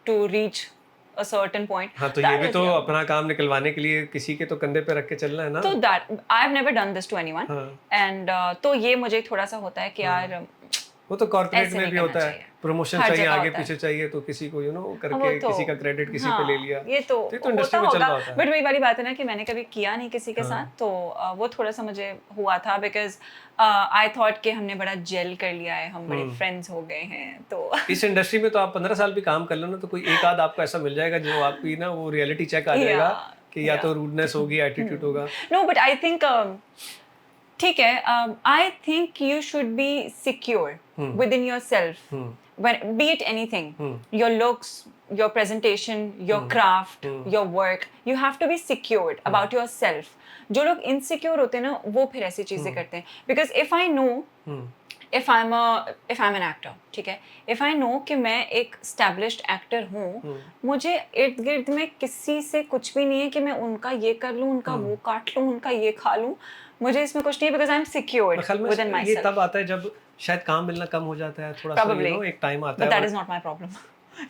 Speaker 1: to reach a certain point.
Speaker 2: हाँ, तो ये भी तो अपना काम निकलवाने के लिए किसी के तो कंधे पे रख के चलना है ना।
Speaker 1: तो that I've never done this to anyone, and तो ये मुझे थोड़ा सा होता है कि यार
Speaker 2: वो तो कॉर्पोरेट में भी होता है, प्रमोशन चाहिए, आगे पीछे चाहिए, तो किसी को करके किसी का क्रेडिट किसी पे ले लिया,
Speaker 1: ये तो
Speaker 2: इंडस्ट्री में चल रहा होता है।
Speaker 1: बट वही वाली बात है ना कि मैंने कभी किया नहीं किसी के साथ, तो वो थोड़ा सा मुझे हुआ था, बिकॉज आई थॉट कि हमने बड़ा जेल कर लिया है, हम बड़े फ्रेंड्स हो गए हैं। तो
Speaker 2: इस इंडस्ट्री में तो आप 15 साल भी काम कर लो ना, तो कोई एक आध आपको ऐसा मिल जाएगा जो आपकी ना वो रियलिटी चेक आ जाएगा कि या तो रूडनेस होगी, एटीट्यूड होगा।
Speaker 1: नो, बट आई थिंक ठीक है, I think you should be secure within yourself, be it anything, your looks, your presentation, your craft, your work, you have to be secured about yourself. जो लोग insecure होते हैं ना, वो फिर ऐसी चीजें करते हैं, because if I know if I'm an actor, ठीक है, if I know कि मैं एक established actor हूँ, मुझे इर्द गिर्द में किसी से कुछ भी नहीं है कि मैं उनका ये कर लूँ, उनका वो काट लूँ, उनका ये खा लूँ, मुझे इसमें कुछ नहीं है, because I'm secured within myself.
Speaker 2: ये तब आता है जब शायद काम मिलना कम हो जाता है, थोड़ा सा एक टाइम आता है,
Speaker 1: but that is not my problem.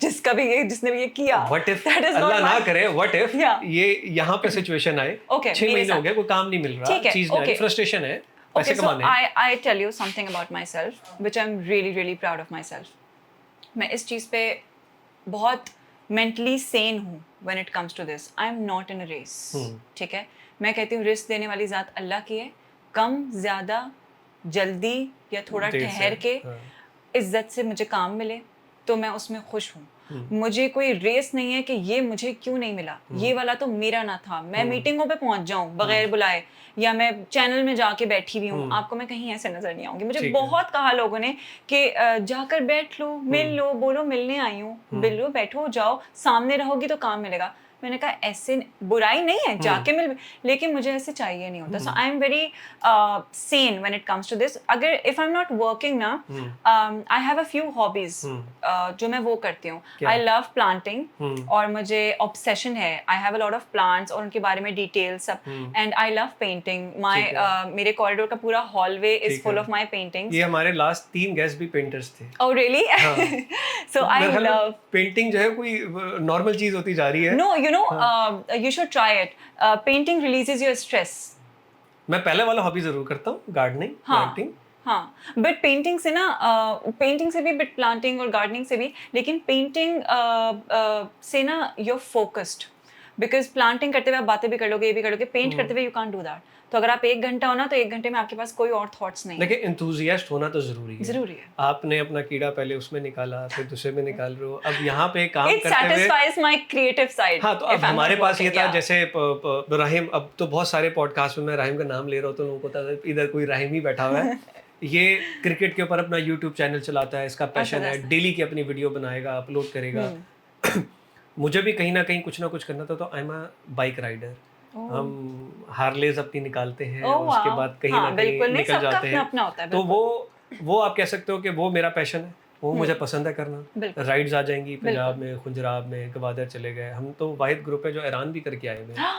Speaker 1: जिसका भी ये जिसने भी ये किया,
Speaker 2: what if
Speaker 1: that is not
Speaker 2: अल्लाह ना
Speaker 1: my-
Speaker 2: करे, व्हाट इफ
Speaker 1: Yeah.
Speaker 2: ये यहाँ पे सिचुएशन आए,
Speaker 1: Okay,
Speaker 2: 6
Speaker 1: मेरे
Speaker 2: महीने हो
Speaker 1: साथ।
Speaker 2: गए, कोई काम नहीं मिल रहा,
Speaker 1: ठीक है,
Speaker 2: चीज नहीं आ रही,
Speaker 1: okay.
Speaker 2: फ्रस्ट्रेशन है, पैसे
Speaker 1: Okay, so
Speaker 2: कमाने हैं।
Speaker 1: I tell you something about myself, which I'm really really proud of myself. मैं इस चीज़ पे बहुत mentally sane हूँ when it comes to this. I'm not in a race. ठीक है, मैं कहती हूँ रिस्क देने वाली ज़ात अल्लाह की है, कम ज़्यादा जल्दी या थोड़ा
Speaker 2: देर से,
Speaker 1: ठहर के
Speaker 2: हाँ।
Speaker 1: इज्जत से मुझे काम मिले तो मैं उसमें खुश हूँ। मुझे कोई रेस नहीं है कि ये मुझे क्यों नहीं मिला, ये वाला तो मेरा ना था, मैं मीटिंगों पे पहुंच जाऊं बगैर बुलाए, या मैं चैनल में जाके बैठी हुई हूँ, आपको मैं कहीं ऐसे नजर नहीं आऊंगी। मुझे
Speaker 2: ठीक है।
Speaker 1: बहुत कहा लोगों ने कि जाकर बैठ लो, मिल लो, बोलो मिलने आई हूँ, मिल लो, बैठो, जाओ, सामने रहोगी तो काम मिलेगा। मैंने कहा ऐसे बुराई नहीं है, जाके मिल, लेकिन मुझे ऐसे चाहिए नहीं होता। So I am very sane when it comes to this. अगर if I am not working ना, I have a few hobbies जो मैं वो करती हूँ। आई लव प्लांटिंग और मुझे ऑब्सेशन है, आई have a lot of plants और उनके बारे में डिटेल्स सब, and I love painting. My मेरे कॉरिडोर का पूरा hallway is full of my paintings.
Speaker 2: ये हमारे लास्ट 3 गेस्ट भी पेंटर्स थे।
Speaker 1: Oh really? So I love
Speaker 2: painting जो है कोई नॉर्मल चीज होती जा रही है।
Speaker 1: No, you should try it. Painting releases your stress.
Speaker 2: मैं पहले वाला हॉबी जरूर करता हूँ, गार्डनिंग, प्लांटिंग।
Speaker 1: हाँ, बट पेंटिंग से ना, पेंटिंग से भी, बट प्लांटिंग और गार्डनिंग से भी, लेकिन पेंटिंग से ना you're focused. बिकॉज प्लांटिंग करते हुए आप बातें भी कर लोगे, ये भी कर लोगे, पेंट करते हुए यू कांट डू दैट। तो अगर आप 1 घंटा हो ना, तो 1 घंटे में आपके पास कोई और थॉट्स नहीं है।
Speaker 2: देखिए एंथुसियास्ट होना तो जरूरी है।
Speaker 1: जरूरी है।
Speaker 2: आपने अपना कीड़ा पहले उसमें निकाला, फिर दूसरे में निकाल रहे हो, अब यहाँ पे काम
Speaker 1: It
Speaker 2: करते हुए
Speaker 1: satisfies my creative side.
Speaker 2: हाँ, तो अब
Speaker 1: if I'm
Speaker 2: हमारे
Speaker 1: not
Speaker 2: पास ये
Speaker 1: working,
Speaker 2: था
Speaker 1: yeah.
Speaker 2: जैसे राहिम, अब तो बहुत सारे पॉडकास्ट में मैं राहिम का नाम ले रहा हूँ तो लोगों को पता है इधर कोई राहिम ही बैठा हुआ है। ये क्रिकेट के ऊपर अपना यूट्यूब चैनल चलाता है, इसका पैशन है, डेली की अपनी वीडियो बनाएगा, अपलोड करेगा। मुझे भी कहीं ना कहीं कुछ ना कुछ करना था, तो I am a bike rider. हम हार्लेज अपनी निकालते हैं और उसके बाद कहीं ना कहीं निकल जाते हैं। तो वो आप कह सकते हो कि वो मेरा पैशन है, वो मुझे पसंद है करना। राइड्स आ जाएंगी पंजाब में, खुंजराब में, गवादर चले गए। हम तो वाहिद ग्रुप है जो ईरान भी करके आए हुए हैं।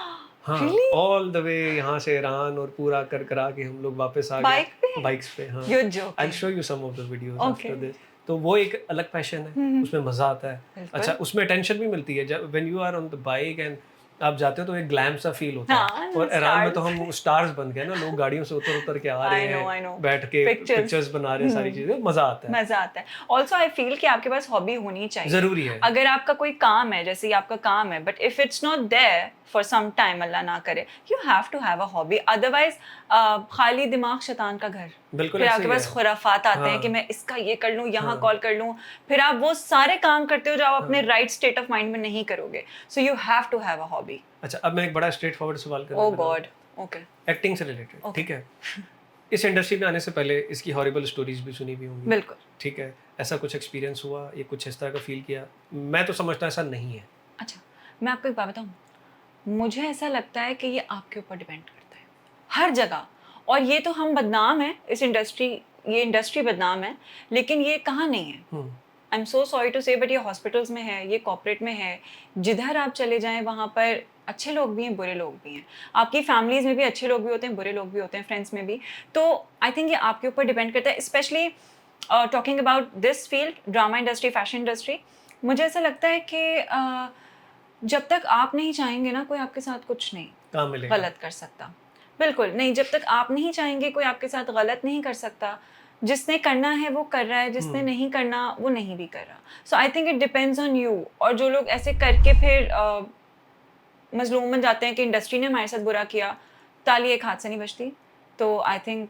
Speaker 2: हाँ, ऑल द वे यहाँ से ईरान और पूरा कर करा के हम लोग वापस आ गए बाइक्स पे। हाँ, I will show you some of the videos after this. तो वो एक अलग पैशन है, उसमें मजा आता है। अच्छा, उसमें टेंशन भी मिलती है जब when you are on the bike and आप जाते हो तो एक ग्लैम सा फील होता है। और ईरान में तो हम स्टार्स बन गए ना, लोग गाड़ियों से उतर के आ रहे हैं, बैठ के पिक्चर्स बना रहे हैं, सारी चीजें, मजा आता है।
Speaker 1: ऑल्सो आई फील कि आपके पास हॉबी होनी चाहिए,
Speaker 2: जरूरी है।
Speaker 1: अगर आपका कोई काम है, जैसे आपका काम है, but if it's not there for some time, Allah ना करे, you have to have a hobby. Otherwise खाली दिमाग शैतान का घर।
Speaker 2: बिल्कुल,
Speaker 1: फिर आपके पास खुराफात आते हैं कि मैं इसका ये कर लूं, यहाँ कॉल कर लूं, फिर आप वो सारे काम करते हो जो आप अपने राइट स्टेट ऑफ माइंड में नहीं करोगे। So you have to have a hobby.
Speaker 2: अच्छा, अब मैं एक बड़ा स्ट्रेट फॉरवर्ड सवाल करूंगा।
Speaker 1: Oh god, okay.
Speaker 2: एक्टिंग से रिलेटेड, ठीक है। इस इंडस्ट्री में आने से पहले इसकी हॉरिबल स्टोरीज भी सुनी भी होंगी।
Speaker 1: बिल्कुल,
Speaker 2: ठीक है। ऐसा कुछ एक्सपीरियंस हुआ, ये कुछ इस तरह का फील किया? मैं तो समझता ऐसा नहीं है।
Speaker 1: अच्छा, मैं आपको एक बात बताऊं, मुझे ऐसा लगता है कि ये आपके ऊपर डिपेंड करता है हर जगह। और ये तो हम बदनाम है, इस इंडस्ट्री, ये इंडस्ट्री बदनाम है, लेकिन ये कहाँ नहीं है। I am so sorry to say, but ये हॉस्पिटल्स में है, ये कॉर्पोरेट में है, जिधर आप चले जाएं वहाँ पर अच्छे लोग भी हैं, बुरे लोग भी हैं। आपकी फैमिलीज में भी अच्छे लोग भी होते हैं, बुरे लोग भी होते हैं, फ्रेंड्स में भी। तो आई थिंक ये आपके ऊपर डिपेंड करता है। Specially talking about this field, drama industry, fashion industry, मुझे ऐसा लगता है कि जब तक आप नहीं चाहेंगे ना, कोई आपके साथ कुछ नहीं गलत कर सकता। बिल्कुल नहीं, जब तक आप नहीं चाहेंगे कोई आपके साथ गलत नहीं कर सकता। जिसने करना है वो कर रहा है, जिसने नहीं करना वो नहीं भी कर रहा। So I think it depends on you. और जो लोग ऐसे करके फिर मजलूम बन जाते हैं कि इंडस्ट्री ने हमारे साथ बुरा किया, ताली एक हाथ से नहीं बजती। तो आई थिंक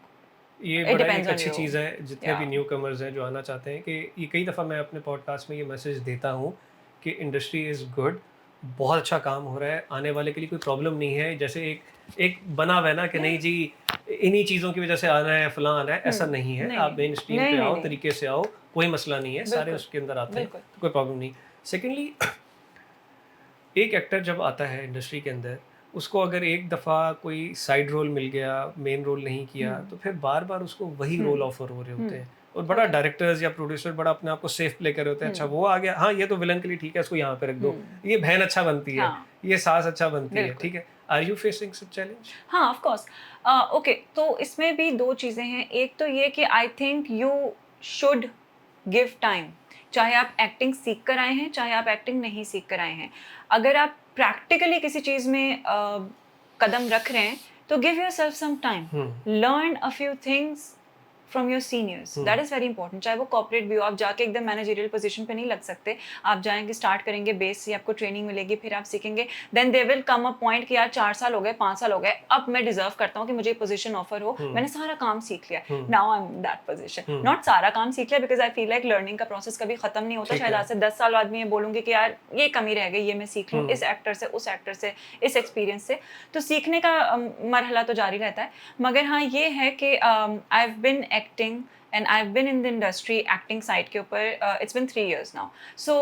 Speaker 2: ये बड़ा एक अच्छी चीज़ है, जितने भी न्यू कमर्स हैं जो आना चाहते हैं, कि ये कई दफ़ा मैं अपने पॉडकास्ट में ये मैसेज देता हूँ कि इंडस्ट्री इज़ गुड, बहुत अच्छा काम हो रहा है, आने वाले के लिए कोई प्रॉब्लम नहीं है। जैसे एक बना हुआ है ना कि नहीं जी इन्हीं चीज़ों की वजह से आना है, फलां आना है, ऐसा नहीं है। आप मेन स्ट्रीम पे आओ, तरीके से आओ, कोई मसला नहीं है, सारे उसके अंदर आते हैं, तो कोई प्रॉब्लम नहीं। सेकेंडली, एक एक्टर जब आता है इंडस्ट्री के अंदर, उसको अगर एक दफ़ा कोई साइड रोल मिल गया, मेन रोल नहीं किया, तो फिर बार बार उसको वही रोल ऑफर हो रहे होते हैं। और बड़ा डायरेक्टर्स या प्रोड्यूसर बड़ा अपने आप को सेफ प्ले कर रहे होते हैं। अच्छा वो आ गया, हाँ ये तो विलन के लिए ठीक है, इसको यहाँ पे रख दो, ये बहन अच्छा बनती है, ये सास अच्छा बनती है, ठीक है। Are you facing such challenge?
Speaker 1: हाँ, ऑफ कोर्स। ओके, तो इसमें भी 2 चीज़ें हैं। एक तो ये कि I think you should give time, चाहे आप एक्टिंग सीख कर आए हैं, चाहे आप एक्टिंग नहीं सीख कर आए हैं। अगर आप प्रैक्टिकली किसी चीज़ में कदम रख रहे हैं तो give yourself some time, learn a few things from your seniors, that is very important. चाहे वो कॉर्पोरेट भी हो, आप जाके एकदम मैनेजरियल पोजीशन पे नहीं लग सकते। आप जाएंगे, स्टार्ट करेंगे बेस से, आपको ट्रेनिंग मिलेगी, फिर आप सीखेंगे, then they will come a point कि यार 4 साल हो गए, 5 साल हो गए, अब मैं डिजर्व करता हूँ कि मुझे पोजीशन ऑफर हो, मैंने सारा काम सीख लिया, now I M that position. Not सारा काम सीख लिया, because I feel like learning का प्रोसेस कभी खत्म नहीं होता। शायद आज से 10 साल बाद मैं ये बोलूँगी कि यार ये कमी रह गई, ये मैं सीख लूँ इस एक्टर से, उस एक्टर से, इस एक्सपीरियंस से। तो सीखने का मरहला तो जारी रहता है। मगर हाँ ये है कि I have been acting and I've been in the industry acting side के ऊपर it's been 3 years now. So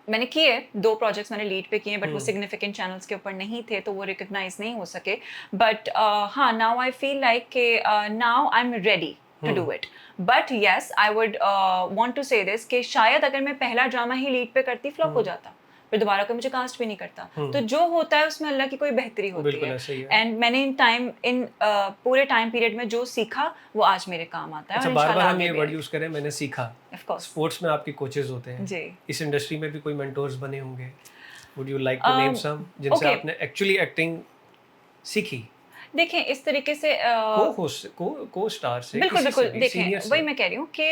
Speaker 1: मैंने किए 2 प्रोजेक्ट्स मैंने लीड पे किए, बट वो सिग्निफिकेंट चैनल्स के ऊपर नहीं थे तो वो रिकग्नाइज नहीं हो सके। बट हाँ, नाउ आई फील लाइक कि now I am ready to do it. But yes, I would want to say this कि शायद अगर मैं पहला ड्रामा ही लीड पे करती, फ्लॉप हो जाता, फिर दोबारा कोई मुझे कास्ट भी नहीं करता। तो जो होता है उसमें अल्लाह की कोई बेहतरी होती है। एंड मैंने इन पूरे टाइम पीरियड में जो सीखा वो आज मेरे काम आता है।
Speaker 2: अच्छा, बार-बार हम ये वर्ड यूज करें, मैंने सीखा।
Speaker 1: ऑफ कोर्स
Speaker 2: स्पोर्ट्स में आपके कोचेस होते हैं
Speaker 1: जी।
Speaker 2: इस इंडस्ट्री में भी कोई मेंटोर्स बने होंगे, would you like to name some जिनसे आपने एक्चुअली एक्टिंग सीखी?
Speaker 1: देखें इस तरीके से
Speaker 2: को स्टार से,
Speaker 1: बिल्कुल
Speaker 2: किसी से
Speaker 1: बिल्कुल,
Speaker 2: भी, सीनियर
Speaker 1: देखें
Speaker 2: से।
Speaker 1: वही मैं कह रही हूँ कि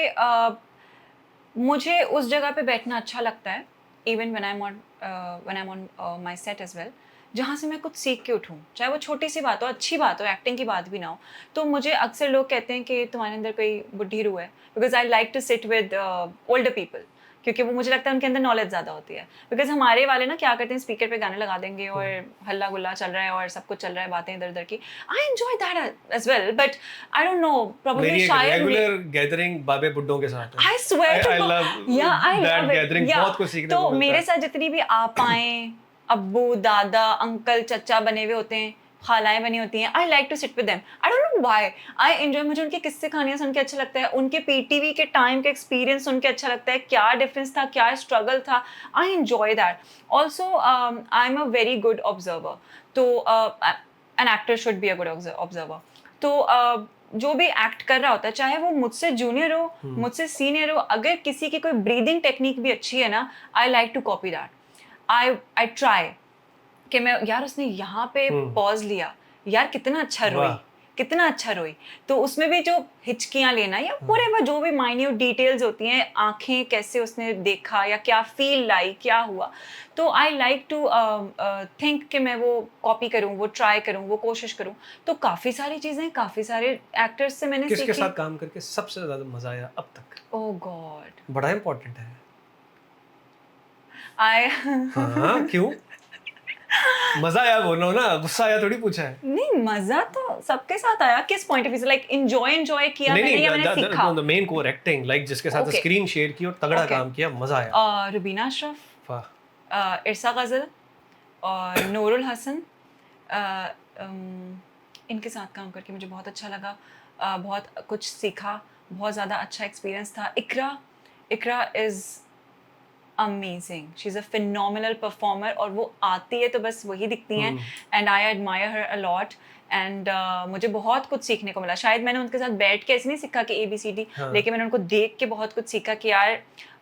Speaker 1: मुझे उस जगह पे बैठना अच्छा लगता है, even when I am on my set as well, जहाँ से मैं कुछ सीख के उठूँ, चाहे वो छोटी सी बात हो, अच्छी बात हो, एक्टिंग की बात भी ना हो। तो मुझे अक्सर लोग कहते हैं कि तुम्हारे अंदर कोई बुद्धि रू है, because I like to sit with older people, क्योंकि वो मुझे लगता है उनके अंदर नॉलेज ज़्यादा होती है। बिकॉज हमारे वाले ना क्या करते हैं, स्पीकर पे गाने लगा देंगे और हल्ला गुल्ला चल रहा है और सब कुछ चल रहा है, बातें इधर उधर की। I enjoy that as well, but I don't know, probably शायद
Speaker 2: रेगुलर गैदरिंग बाबे बुड्ढों के साथ है।
Speaker 1: I swear to
Speaker 2: I
Speaker 1: God,
Speaker 2: love
Speaker 1: yeah, I
Speaker 2: that
Speaker 1: love it.
Speaker 2: gathering,
Speaker 1: Yeah.
Speaker 2: बहुत कुछ सीखने
Speaker 1: तो
Speaker 2: को मिलता
Speaker 1: मेरे
Speaker 2: है।
Speaker 1: साथ जितनी भी आपाएं, अब्बू, दादा, अंकल, चचा बने हुए होते हैं, खालाएं बनी होती हैं, I like to sit with them. I don't know why, I enjoy. मुझे उनके किस्से कहानियां सुन के अच्छा लगता है, उनके पीटीवी के टाइम के एक्सपीरियंस सुन के अच्छा लगता है, क्या डिफरेंस था, क्या स्ट्रगल था। I enjoy that. Also I am a very good observer, तो an actor should be a good observer. तो जो भी एक्ट कर रहा होता है, चाहे वो मुझसे जूनियर हो, मुझसे सीनियर हो, अगर किसी की कोई ब्रीदिंग टेक्निक भी अच्छी है ना, I like to copy that. I try कि मैं, यार उसने यहाँ पे पॉज लिया, यार कितना अच्छा रोई, कितना अच्छा रोई। तो उसमें भी जो हिचकियाँ लेना या पूरे जो भी माइन्यूट डिटेल्स होती हैं, आंखें कैसे उसने देखा या क्या फील लाई, क्या हुआ, तो आई लाइक टू थिंक कि मैं वो कॉपी करूँ, वो ट्राई करूँ, वो कोशिश करूँ। तो काफ़ी सारी चीज़ें, काफ़ी सारे एक्टर्स से मैंने सीखी।
Speaker 2: किसके साथ काम करके सबसे ज़्यादा मज़ा आया अब तक?
Speaker 1: ओह गॉड,
Speaker 2: बड़ा इम्पोर्टेंट है।
Speaker 1: आई
Speaker 2: हाँ, क्यों? मज़ा आया बोलो ना, गुस्सा आया थोड़ी पूछा है।
Speaker 1: नहीं, मजा तो सबके साथ आया। किस पॉइंट ऑफ व्यू से? लाइक एंजॉय किया मैंने या मैंने सीखा?
Speaker 2: The main core acting, like जिसके साथ स्क्रीन शेयर की और तगड़ा काम किया, मज़ा आया।
Speaker 1: रुबीना अशरफ,
Speaker 2: वाह।
Speaker 1: इरसा गजल और नूरुल हसन, इनके साथ काम करके मुझे बहुत अच्छा लगा, बहुत कुछ सीखा, बहुत ज़्यादा अच्छा एक्सपीरियंस था। Iqra is amazing, she is a phenomenal performer, और वो आती है तो बस वही दिखती हैं, and I admire her a lot. And मुझे बहुत कुछ सीखने को मिला। शायद मैंने उनके साथ बैठ के ऐसे नहीं सीखा कि ABCD, लेकिन मैंने उनको देख के बहुत कुछ सीखा कि यार,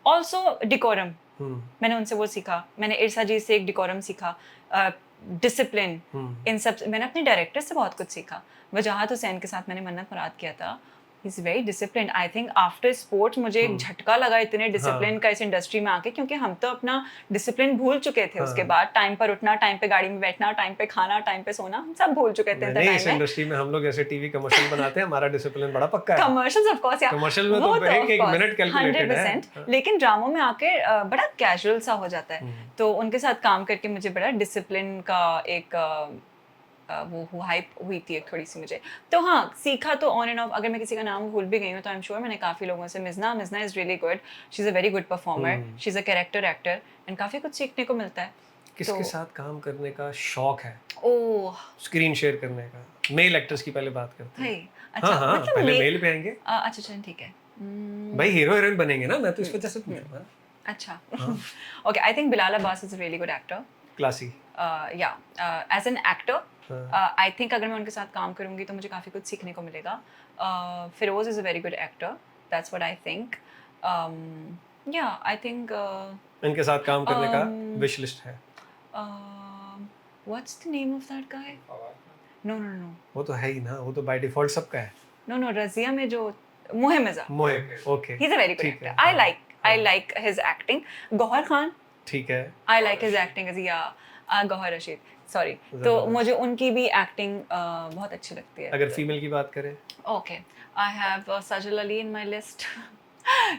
Speaker 1: ऑल्सो डिकोरम, मैंने उनसे वो सीखा। मैंने इरसा जी से एक डिकोरम सीखा, डिसिप्लिन, इन सब मैंने अपने डायरेक्टर से बहुत कुछ सीखा। वजाहत हुसैन के साथ मैंने मन्नत मुराद किया था, he is very discipline. I think after sports मुझे एक झटका लगा इतने डिसिप्लिन का इस इंडस्ट्री में आके, क्योंकि हम तो अपना डिसिप्लिन भूल चुके थे। उसके बाद टाइम पर उठना, टाइम पे गाड़ी में बैठना, टाइम पे खाना, टाइम पे सोना, हम सब भूल चुके थे।
Speaker 2: नहीं, इस इंडस्ट्री में हम लोग ऐसे टीवी कमर्शियल बनाते हैं, हमारा डिसिप्लिन बड़ा पक्का है।
Speaker 1: कमर्शियल्स ऑफ कोर्स, या
Speaker 2: कमर्शियल में तो एक मिनट कैलकुलेटेड है,
Speaker 1: 100%। लेकिन ड्रामों में आके बड़ा कैजुअल सा हो जाता है। तो उनके साथ काम करके मुझे बड़ा डिसिप्लिन का एक वो हाइप हुई थी एक थोड़ी सी मुझे। तो हाँ, सीखा तो ऑन एंड ऑफ। अगर मैं किसी का नाम भूल भी गई हूँ तो आई एम श्योर मैंने काफ़ी लोगों से, Mizna is really good, she is a very good performer, she is a character actor, and काफ़ी कुछ सीखने को मिलता है।
Speaker 2: किसके साथ काम करने का शौक है?
Speaker 1: ओह,
Speaker 2: स्क्रीन शेयर करने का। मेल एक्टर्स की पहले बात करते हैं।
Speaker 1: अच्छा,
Speaker 2: हाँ,
Speaker 1: मतलब
Speaker 2: पहले मेल पे आएंगे।
Speaker 1: अच्छा ठीक है।
Speaker 2: भाई हीरो हीरोइन बनेंगे ना, मैं तो इस वजह से पूछ रहा हूँ।
Speaker 1: अच्छा, okay, I think Bilal Abbas is a really good actor.
Speaker 2: Classy.
Speaker 1: या as an actor I think अगर मैं उनके साथ काम करूँगी तो मुझे काफ़ी कुछ सीखने को मिलेगा। Feroz is a very good actor, that's what I think. Yeah, I think
Speaker 2: इनके साथ काम करने का
Speaker 1: um,
Speaker 2: विश लिस्ट है?
Speaker 1: what's the name of that guy? No.
Speaker 2: वो तो है ही ना, वो तो बाय डिफॉल्ट सबका है।
Speaker 1: No, रज़िया में जो मोहे Mirza,
Speaker 2: Mohib, okay,
Speaker 1: he's a very good
Speaker 2: ठीक
Speaker 1: actor.
Speaker 2: है,
Speaker 1: I like his acting. Gauahar Khan,
Speaker 2: ठीक है,
Speaker 1: I like his acting as Gauhar Rashid, sorry. तो
Speaker 2: जबरदस्त।
Speaker 1: मुझे उनकी भी एक्टिंग बहुत अच्छी लगती है.
Speaker 2: अगर फीमेल की बात करें,
Speaker 1: Okay, I have Sajal Ali in my list.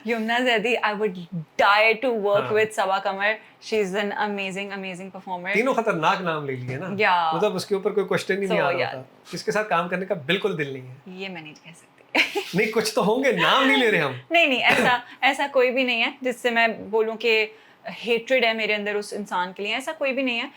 Speaker 1: Yumna Zaidi, I would die to work
Speaker 2: हाँ।
Speaker 1: with Sabaa Qamar. She's an amazing performer.
Speaker 2: तीनों खतरनाक नाम ले लिए ना,
Speaker 1: Yeah.
Speaker 2: मतलब उसके ऊपर कोई क्वेश्चन ही नहीं
Speaker 1: So,
Speaker 2: आ रहा
Speaker 1: yeah.
Speaker 2: था, इसके साथ काम करने का बिल्कुल दिल नहीं है।
Speaker 1: ये मैं नहीं कह सकती।
Speaker 2: नहीं, कुछ तो होंगे, नाम नहीं ले रहे हम।
Speaker 1: नहीं, ऐसा कोई भी नहीं है जिससे मैं बोलूं कि हेट्रेड है मेरे अंदर उस इंसान के लिए, ऐसा कोई भी नहीं है।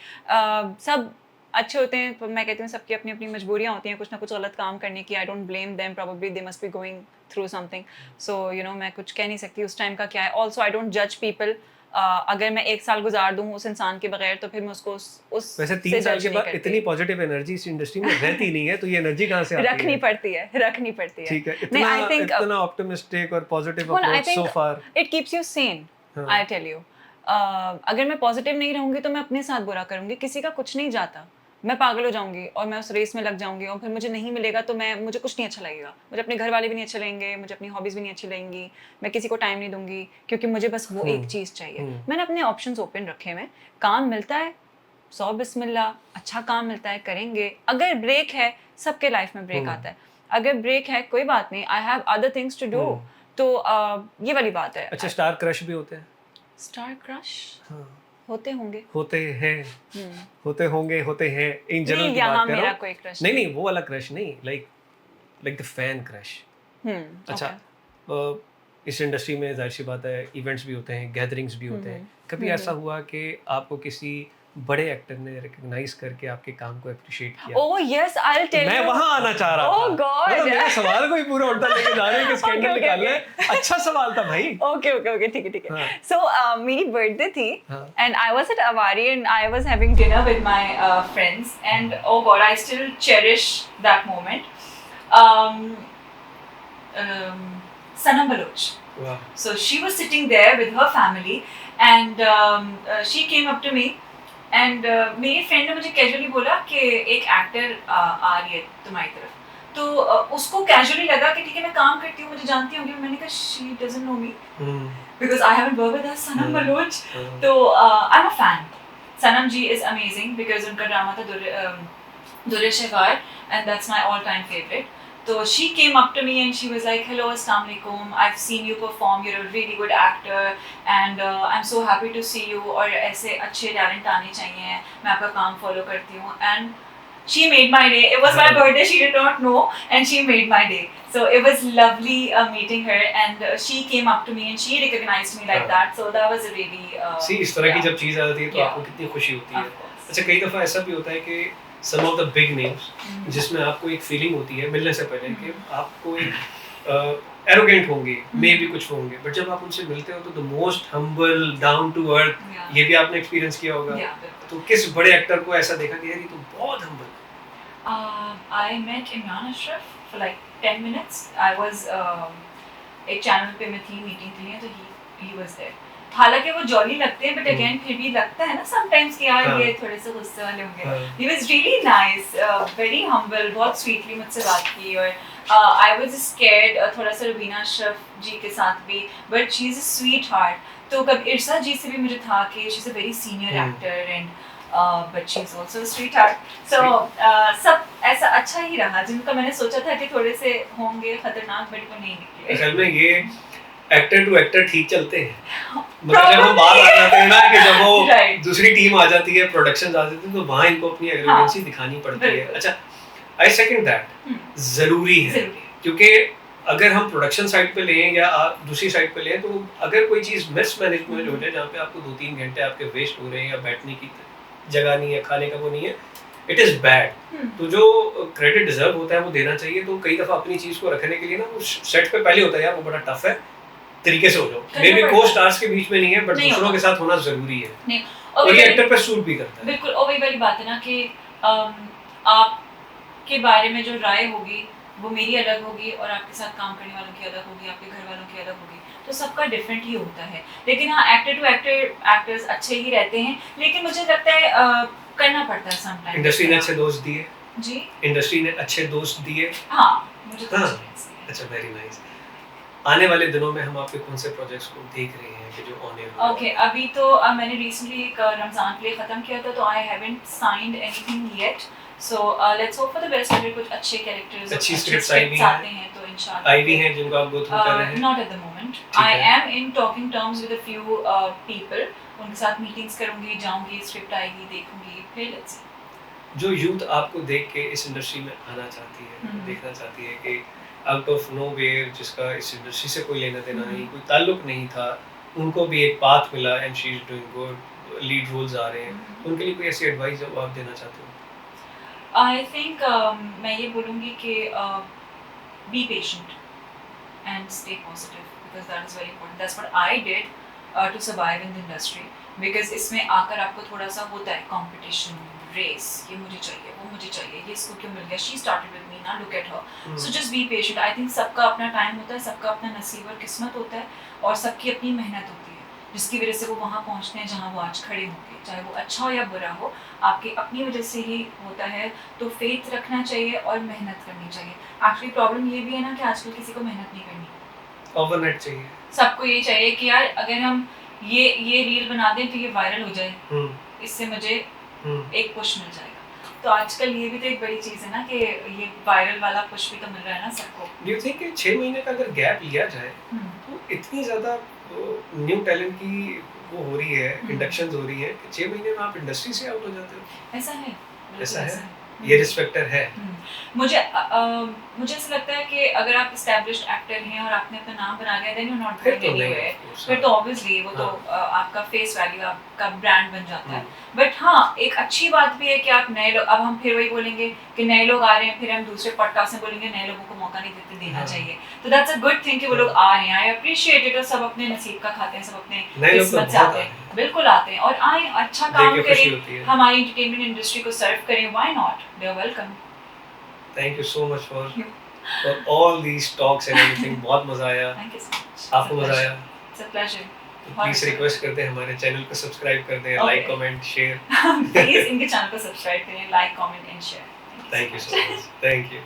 Speaker 1: सब अच्छे होते हैं, पर मैं कहती हूँ सबकी अपनी अपनी मजबूरियाँ होती हैं कुछ ना कुछ गलत काम करने की। I don't blame them, probably they must be going through something, so you know मैं कुछ कह नहीं सकती उस टाइम का क्या है। ऑल्सो आई डोंट जज पीपल। अगर मैं 1 साल गुजार दूँ उस इंसान के बगैर तो फिर मैं उसको उस
Speaker 2: वैसे 3 साल के बाद इतनी पॉजिटिव एनर्जी इस इंडस्ट्री में रहती नहीं है, तो ये एनर्जी कहाँ से आती है?
Speaker 1: रखनी पड़ती है।
Speaker 2: ठीक है,
Speaker 1: नहीं,
Speaker 2: इतना ऑप्टिमिस्टिक और positive approach so far.
Speaker 1: It keeps you sane, I tell you. अगर मैं पॉजिटिव नहीं रहूंगी तो मैं अपने साथ बुरा करूंगी, किसी का कुछ नहीं जाता। मैं पागल हो जाऊंगी और मैं उस रेस में लग जाऊंगी और फिर मुझे नहीं मिलेगा तो मुझे कुछ नहीं अच्छा लगेगा, मुझे अपने घर वाले भी नहीं अच्छे लगेंगे, मुझे अपनी हॉबीज़ भी नहीं अच्छी लगेंगी, मैं किसी को टाइम नहीं दूंगी क्योंकि मुझे बस वो एक चीज़ चाहिए। मैंने अपने ऑप्शंस ओपन रखे हुए, काम मिलता है 100 बिस्मिल्लाह, अच्छा काम मिलता है करेंगे। अगर ब्रेक है, सबके लाइफ में ब्रेक आता है, अगर ब्रेक है कोई बात नहीं, I have other things to do. तो ये वाली बात है।
Speaker 2: अच्छा, स्टार क्रश भी होते हैं?
Speaker 1: स्टार क्रश होते होंगे,
Speaker 2: होते हैं, होते होंगे, होते हैं, इन जनरल की बात कर रहा हूँ।
Speaker 1: कोई क्रश
Speaker 2: नहीं, वो वाला क्रश नहीं, लाइक द फैन क्रश। अच्छा, इस इंडस्ट्री में जाहिर सी बात है इवेंट्स भी होते हैं, गैदरिंग्स भी होते हैं। कभी ऐसा हुआ कि आपको किसी बड़े एक्टर ने रिकॉग्नाइज करके आपके काम को अप्रिशिएट किया?
Speaker 1: Oh yes, I will tell you.
Speaker 2: मैं वहां आना चाह रहा था।
Speaker 1: ओह गॉड,
Speaker 2: मतलब मेरा सवाल को ही पूरा उल्टा लेके जा रहे हैं कि स्कैंडल निकालना है। अच्छा सवाल था भाई।
Speaker 1: ओके ठीक है। सो मेरी बर्थडे थी
Speaker 2: हाँ।
Speaker 1: And I was at Avari and I was having dinner with my friends and oh god I still cherish that moment. Sanam Baloch.
Speaker 2: Wow.
Speaker 1: So she was sitting there with her family and she came up to me and मेरी friend ने मुझे casually बोला कि एक actor आ रही है तुम्हारी तरफ, तो उसको कैजुअली लगा कि ठीक है मैं काम करती हूँ, मुझे जानती होंगी। मैंने कहा she doesn't know me because I haven't worked with her, Sanam Baloch. तो I'm a fan. Sanam ji is amazing because उनका ड्रामा था दुर्रे शेगार and that's my all time favorite. So she came up to me and she was like, hello, assalamu alaikum, I've seen you perform, you're a really good actor and I'm so happy to see you और ऐसे अच्छे talent आने चाहिए, मैं आपका काम follow करती हूँ। and she made my day. It was my birthday, she did not know and she made my day. So it was lovely meeting her and she came up to me and she recognized me like that. So that was a really
Speaker 2: See, इस तरह की जब चीज़ आ जाती है तो आपको कितनी खुशी होती है। अच्छा, कई दफ़ा ऐसा भी होता है कि some of the big names जिसमें आपको एक फीलिंग होती है मिलने से पहले कि आपको एक एरोगेंट होंगे, मे भी कुछ होंगे, बट जब आप उनसे मिलते हो तो the most humble, down to earth, ये भी आपने एक्सपीरियंस किया होगा। तो किस बड़े एक्टर को ऐसा देखा कि यार ये तो बहुत humble?
Speaker 1: I met Imran Ashraf for like 10 minutes. I was एक चैनल पे मैं थी मीटिंग के लिए, तो he was there. हालांकि वो जॉली लगते हैं बट अगेन फिर भी लगता है ना समटाइम्स कि यार ये थोड़े से गुस्से वाले होंगे। He was really nice, very humble, बहुत स्वीटली मुझसे बात की और I was scared थोड़ा सा रुबीना अशरफ जी के साथ भी, but she is a sweetheart. तो कब इरसा जी से भी मुझे था कि she is a very senior actor and but she is also a sweetheart. So सब ऐसा अच्छा ही रहा, जिनका मैंने सोचा था कि थोड़े से होंगे खतरनाक बट वो नहीं निकले।
Speaker 2: असल में ये एक्टर टू एक्टर ठीक चलते हैं, मगर जब हम बात आ जाते हैं ना कि जब वो दूसरी टीम आ जाती है, प्रोडक्शन आ जाती है, तो वहाँ इनको अपनी एग्रीमेंसी दिखानी पड़ती है। अच्छा, आई सेकंड दैट, ज़रूरी है क्योंकि अगर हम प्रोडक्शन साइड पे लें या आप दूसरी साइड पे लें, तो अगर कोई चीज़ मिसमैनेजमेंट हो जाए जहाँ पे आपको 2-3 घंटे आपके वेस्ट हो रहे हैं या बैठने की जगह नहीं है, खाने का वो नहीं है, इट इज़ बैड। तो जो क्रेडिट डिजर्व होता है वो देना चाहिए। तो कई दफ़ा अपनी चीज़ को रखने के लिए ना वो सेट पे पहले होता है यार वो बड़ा टफ है, तरीके से हो जाओ। मे बी को स्टार्स के बीच में नहीं है बट दूसरों के साथ होना जरूरी है नहीं, और ये एक्टर पे सूट भी करता है।
Speaker 1: बिल्कुल, और वही वाली बात है ना कि आपके बारे में जो राय होगी वो मेरी अलग होगी और आपके साथ काम करने वालों की अलग होगी, आपके घर वालों की अलग होगी। तो सबका डिफरेंट ही होता है। लेकिन हाँ, एक्टर टू एक्टर्स अच्छे ही रहते हैं, लेकिन मुझे लगता है करना पड़ता है समटाइम।
Speaker 2: इंडस्ट्री ने अच्छे दोस्त दिए?
Speaker 1: जी,
Speaker 2: इंडस्ट्री ने अच्छे दोस्त दिए?
Speaker 1: हाँ, मुझे तो
Speaker 2: हाँ।
Speaker 1: अच्छे लगते हैं।
Speaker 2: अच्छा, वेरी नाइस। आने वाले दिनों में हम आपके कौन से प्रोजेक्ट्स को देख रहे हैं कि जो ऑन एयर हो?
Speaker 1: ओके, अभी तो मैंने रिसेंटली एक रमज़ान प्ले ख़त्म किया था, तो I haven't signed anything yet. So let's hope for the best. अगर कुछ अच्छे कैरेक्टर्स,
Speaker 2: अच्छी
Speaker 1: अच्छे
Speaker 2: स्क्रिप्ट्स आई भी
Speaker 1: आते
Speaker 2: हैं?
Speaker 1: हैं तो इंशाल्लाह।
Speaker 2: आई भी हैं जिनको आप गो थ्रू कर रहे हैं?
Speaker 1: Not at the moment.
Speaker 2: ठीक
Speaker 1: आई
Speaker 2: है।
Speaker 1: Am in talking terms with a few people. उनके साथ मीटिंग्स करूँगी, जाऊँगी, स्क्रिप्ट आएगी, देखूँगी, फिर लेट्स सी।
Speaker 2: जो यूथ आपको देख के इस इंडस्ट्री में आना चाहती है, देखना चाहती है कि आउट ऑफ नोवेयर, जिसका इस इंडस्ट्री से कोई लेना देना नहीं, कोई ताल्लुक नहीं था, उनको भी एक पाथ मिला and she is doing good, lead roles आ रहे हैं, तो उनके लिए कोई ऐसी एडवाइस जो आप देना चाहते हो?
Speaker 1: आई थिंक मैं ये बोलूँगी कि be patient and stay positive, because that is very important. That's what I did to survive in the industry. Because इसमें आकर आपको थोड़ा सा होता है competition, race, ये मुझे चाहिए, वो मुझे चाहिए, ये इसको क्यों मिल गया, she started with me, now look at her. So just be patient. I think सबका अपना टाइम होता है, सबका अपना नसीब और किस्मत होता है, और सबकी अपनी मेहनत होती है, जिसकी वजह से वो वहाँ पहुँचते हैं जहाँ वो आज खड़े होंगे, चाहे वो अच्छा हो या बुरा हो, आपकी अपनी वजह से ही होता है। तो फेथ रखना चाहिए और मेहनत करनी चाहिए। एक्चुअली प्रॉब्लम ये भी है ना कि आजकल किसी को मेहनत नहीं करनी,
Speaker 2: ओवरनाइट चाहिए।
Speaker 1: सबको ये चाहिए कि यार अगर हम ये रील बना दें तो ये वायरल हो जाए, इससे मुझे एक पुश मिल जाएगा। तो आजकल ये भी तो एक बड़ी चीज़ है ना कि ये वायरल वाला पुश भी तो मिल रहा है ना सबको।
Speaker 2: डू यू थिंक कि 6 महीने का अगर गैप लिया जाए तो इतनी ज़्यादा न्यू टैलेंट की वो हो रही है, इंडक्शंस हो रही है कि 6 महीने में आप इंडस्ट्री से आउट हो जाते हो?
Speaker 1: ऐसा है,
Speaker 2: ऐसा
Speaker 1: बिल्कुल
Speaker 2: है? ये रिस्पेक्टर है?
Speaker 1: मुझे ऐसा लगता है कि अगर आप एस्टैब्लिश्ड एक्टर हैं और आपने अपना नाम बना लिया, देन यू नॉट
Speaker 2: फिर
Speaker 1: गोइंग
Speaker 2: तो नहीं,
Speaker 1: एनीवेयर।
Speaker 2: of course,
Speaker 1: फिर तो ऑब्वियसली वो तो आपका फेस वैल्यू, आपका ब्रांड बन जाता है। बट हाँ, एक अच्छी बात भी है कि आप नए लोग, अब हम फिर वही बोलेंगे कि नए लोग आ रहे हैं, फिर हम दूसरे पॉडकास्ट में बोलेंगे नए लोगों को मौका नहीं देना चाहिए। तो दैट्स अ गुड थिंग कि वो लोग आ रहे हैं। I appreciate it. और सब अपने नसीब का खाते हैं, सब अपने
Speaker 2: नए लोग तो
Speaker 1: किस्मत से
Speaker 2: बहुत
Speaker 1: आते
Speaker 2: आते
Speaker 1: हैं,
Speaker 2: हैं।
Speaker 1: बिल्कुल आते हैं, और आए, अच्छा
Speaker 2: देख
Speaker 1: काम
Speaker 2: के खुशी
Speaker 1: करें,
Speaker 2: होती है।
Speaker 1: हमारी एंटरटेनमेंट इंडस्ट्री को सर्व करें, why not, they are welcome.
Speaker 2: Thank you so much for all these talks and everything. बहुत मजा आया।
Speaker 1: Thank you so much.
Speaker 2: आपको मजा आया?
Speaker 1: It's a pleasure.
Speaker 2: Please request करते हैं हमारे चैनल को सब्सक्राइब कर दें, लाइक, कमेंट, शेयर।
Speaker 1: प्लीज इनके चैनल को सब्सक्राइब करें, like, comment and share.
Speaker 2: Thank you so much. Thank you.